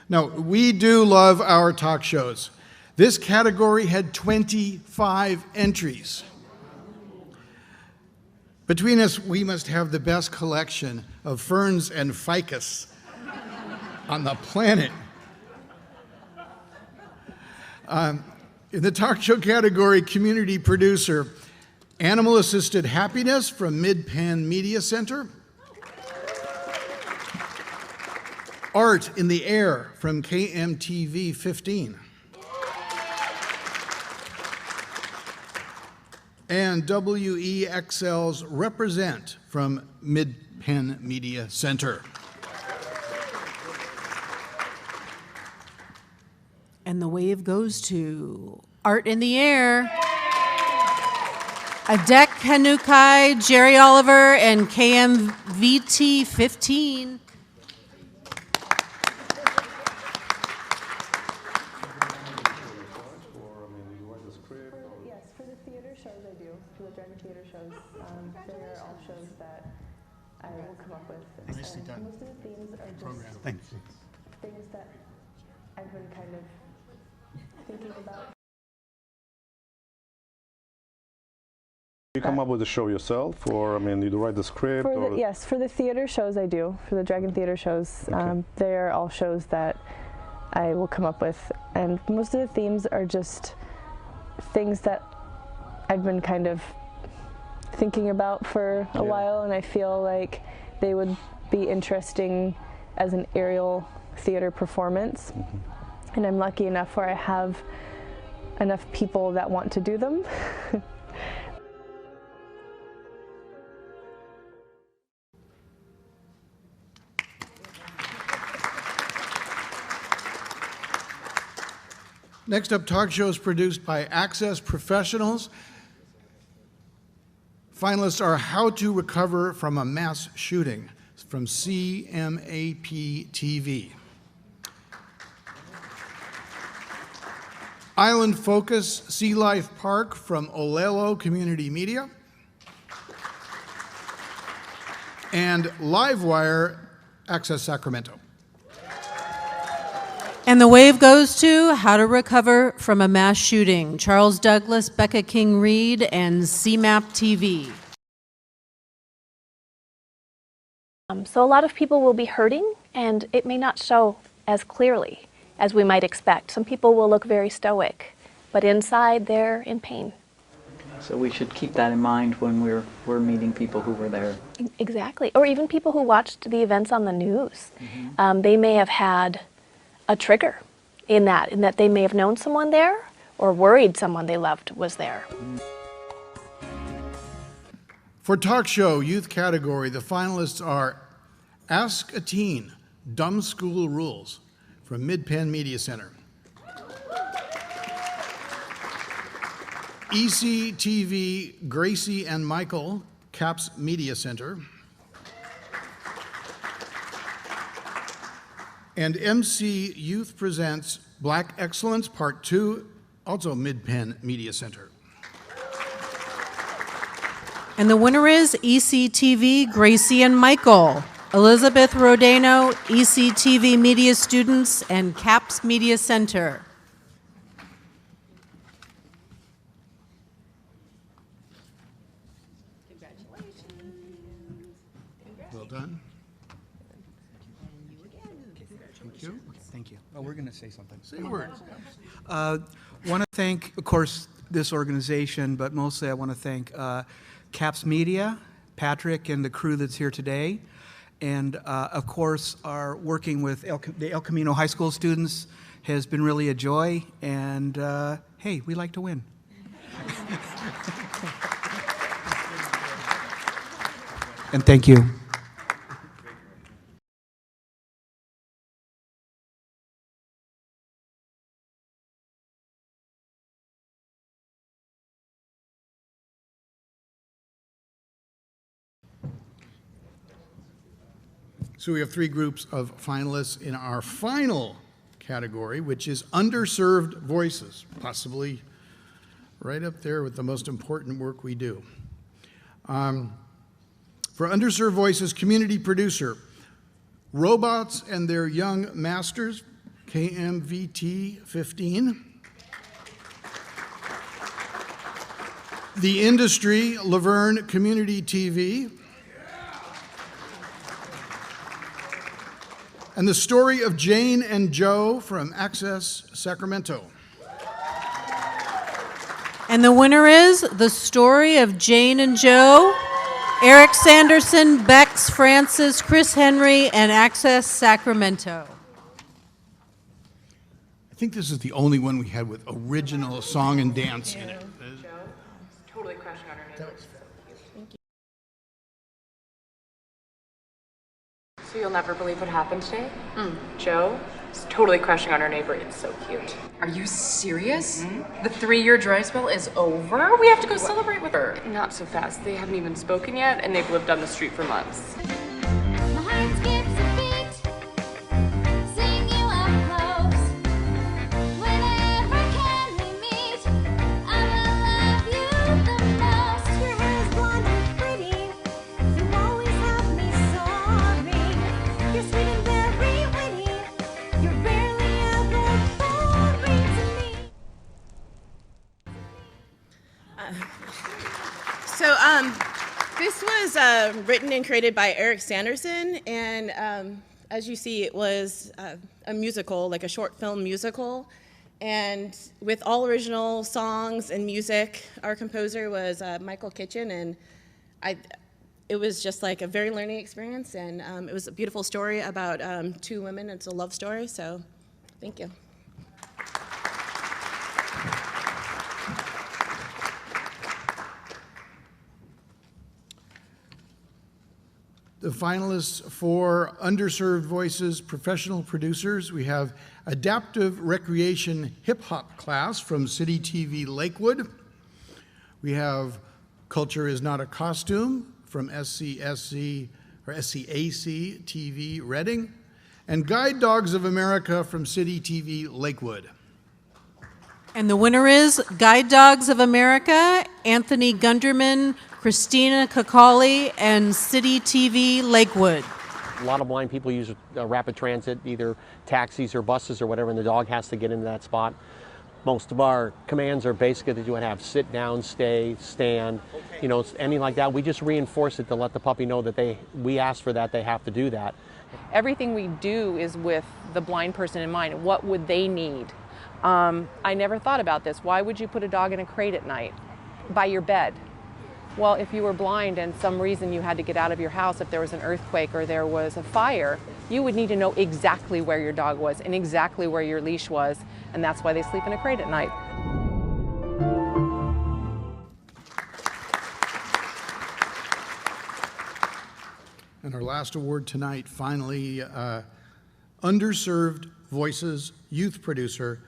No, we do love our talk shows. This category had 25 entries. Between us, we must have the best collection of ferns and ficus on the planet. In the talk show category, community producer, Animal Assisted Happiness from Mid-Penn Media Center. Art in the Air from KMTV 15. And WEXL's Represent from Mid-Penn Media Center. And the wave goes to Art in the Air. Adek Hanukai, Jerry Oliver, and KMVT 15. Yes, for the theater shows I do. For the Dragon Theater shows, they're all shows that I will come up with. Nicely done. Most of the themes are just Thanks. things that I've been kind of thinking about. You come up with the show yourself, or I mean, you write the script? Yes, for the theater shows I do. For the Dragon Theater shows, they're all shows that I will come up with, and most of the themes are just things that I've been kind of thinking about for a while, and I feel like they would be interesting as an aerial theater performance. And I'm lucky enough where I have enough people that want to do them. Next up, talk shows produced by Access Professionals. Finalists are How to Recover from a Mass Shooting from CMAP TV. Island Focus Sea Life Park from Olelo Community Media. And Livewire Access Sacramento. And the wave goes to How to Recover from a Mass Shooting, Charles Douglas, Becca King Reed, and CMAP TV. So a lot of people will be hurting, and it may not show as clearly as we might expect. Some people will look very stoic, but inside they're in pain. So we should keep that in mind when we're meeting people who were there. Exactly, or even people who watched the events on the news. They may have had a trigger in that they may have known someone there or worried someone they loved was there. For talk show youth category, the finalists are Ask a Teen, Dumb School Rules from Mid-Penn Media Center. ECTV, Gracie and Michael, CAPS Media Center. And MC Youth Presents Black Excellence Part 2, also Mid-Penn Media Center. And the winner is ECTV Gracie and Michael, Elizabeth Rodano, ECTV Media Students, and CAPS Media Center. Well done. Thank you. Thank you. Oh, we're going to say something. Say a word. Want to thank, of course, this organization, but mostly I want to thank CAPS Media, Patrick, and the crew that's here today. And, of course, our working with the El Camino High School students has been really a joy. And, hey, we like to win. And thank you. So we have three groups of finalists in our final category, which is underserved voices, possibly right up there with the most important work we do. For underserved voices, community producer, Robots and Their Young Masters, KMVT 15. The Industry, Laverne Community TV. And The Story of Jane and Joe from Access Sacramento. And the winner is The Story of Jane and Joe, Eric Sanderson, Bex Francis, Chris Henry, and Access Sacramento. I think this is the only one we had with original song and dance in it. Totally crushing on her neighbors. So you'll never believe what happened today? Joe is totally crushing on her neighbor. It's so cute. Are you serious? The 3-year dry spell is over? We have to go celebrate with her. Not so fast. They haven't even spoken yet, and they've lived on the street for months. This was written and created by Eric Sanderson, and as you see, it was a musical, like a short film musical, and with all original songs and music. Our composer was Michael Kitchen, and it was just like a very learning experience, and it was a beautiful story about two women. It's a love story, so thank you. The finalists for Underserved Voices Professional Producers, we have Adaptive Recreation Hip Hop Class from City TV Lakewood. We have Culture is Not a Costume from SCAC TV Reading, and Guide Dogs of America from City TV Lakewood. And the winner is Guide Dogs of America, Anthony Gunderman, Christina Kakali, and City TV Lakewood. A lot of blind people use rapid transit, either taxis or buses or whatever, and the dog has to get into that spot. Most of our commands are basically that you would have sit down, stay, stand, you know, anything like that. We just reinforce it to let the puppy know that we ask for that, they have to do that. Everything we do is with the blind person in mind. What would they need? I never thought about this. Why would you put a dog in a crate at night by your bed? Well, if you were blind and some reason you had to get out of your house, if there was an earthquake or there was a fire, you would need to know exactly where your dog was and exactly where your leash was, and that's why they sleep in a crate at night. And our last award tonight, finally, Underserved Voices Youth Producer.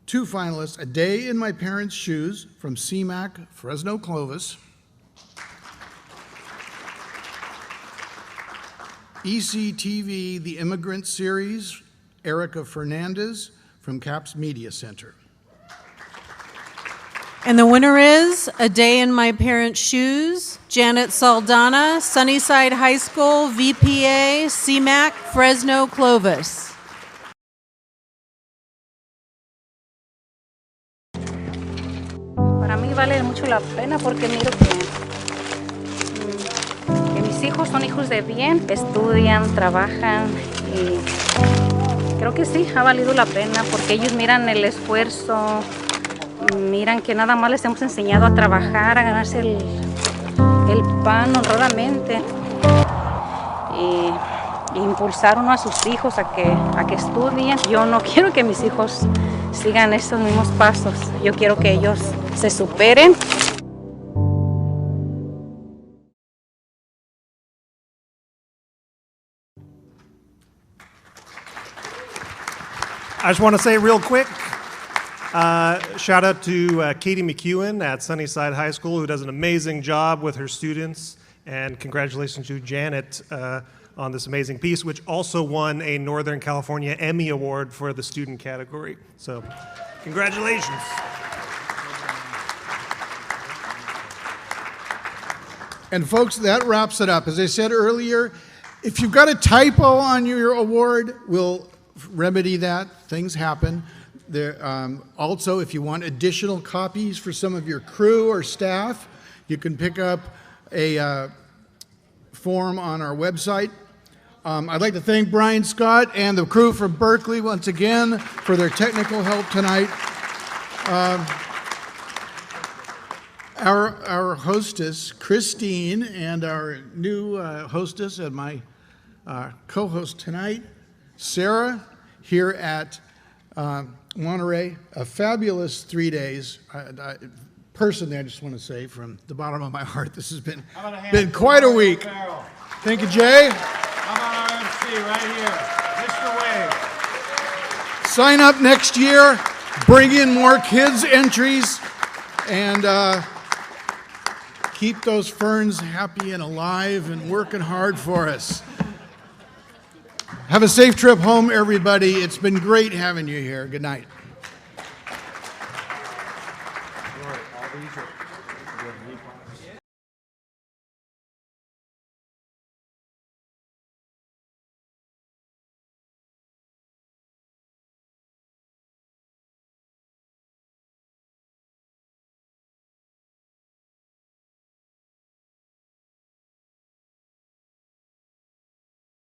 Two finalists, A Day in My Parents' Shoes from CMAC Fresno Clovis. ECTV The Immigrant Series, Erica Fernandez from CAPS Media Center. And the winner is A Day in My Parents' Shoes, Janet Saldana, Sunnyside High School, VPA, CMAC, Fresno, Clovis. Para mí vale mucho la pena porque miro que mis hijos son hijos de bien, estudian, trabajan y creo que sí, ha valido la pena porque ellos miran el esfuerzo, miran que nada más les hemos enseñado a trabajar, a ganarse el pan honradamente y impulsar uno a sus hijos a que estudien. Yo no quiero que mis hijos sigan estos mismos pasos, yo quiero que ellos se superen. I just want to say real quick, shout out to Katie McEwen at Sunnyside High School, who does an amazing job with her students, and congratulations to Janet on this amazing piece, which also won a Northern California Emmy Award for the student category. So, congratulations. And folks, that wraps it up. As I said earlier, if you've got a typo on your award, we'll remedy that. Things happen. There, also, if you want additional copies for some of your crew or staff, you can pick up a form on our website. I'd like to thank Brian Scott and the crew from Berkeley once again for their technical help tonight. Our hostess, Christine, and our new hostess and my co-host tonight, Sarah, here at Monterey. A fabulous 3 days. Personally, I just want to say from the bottom of my heart, this has been quite a week. Thank you, Jay. How about our MC right here, Mr. Wade? Sign up next year. Bring in more kids' entries. And keep those ferns happy and alive and working hard for us. Have a safe trip home, everybody. It's been great having you here. Good night.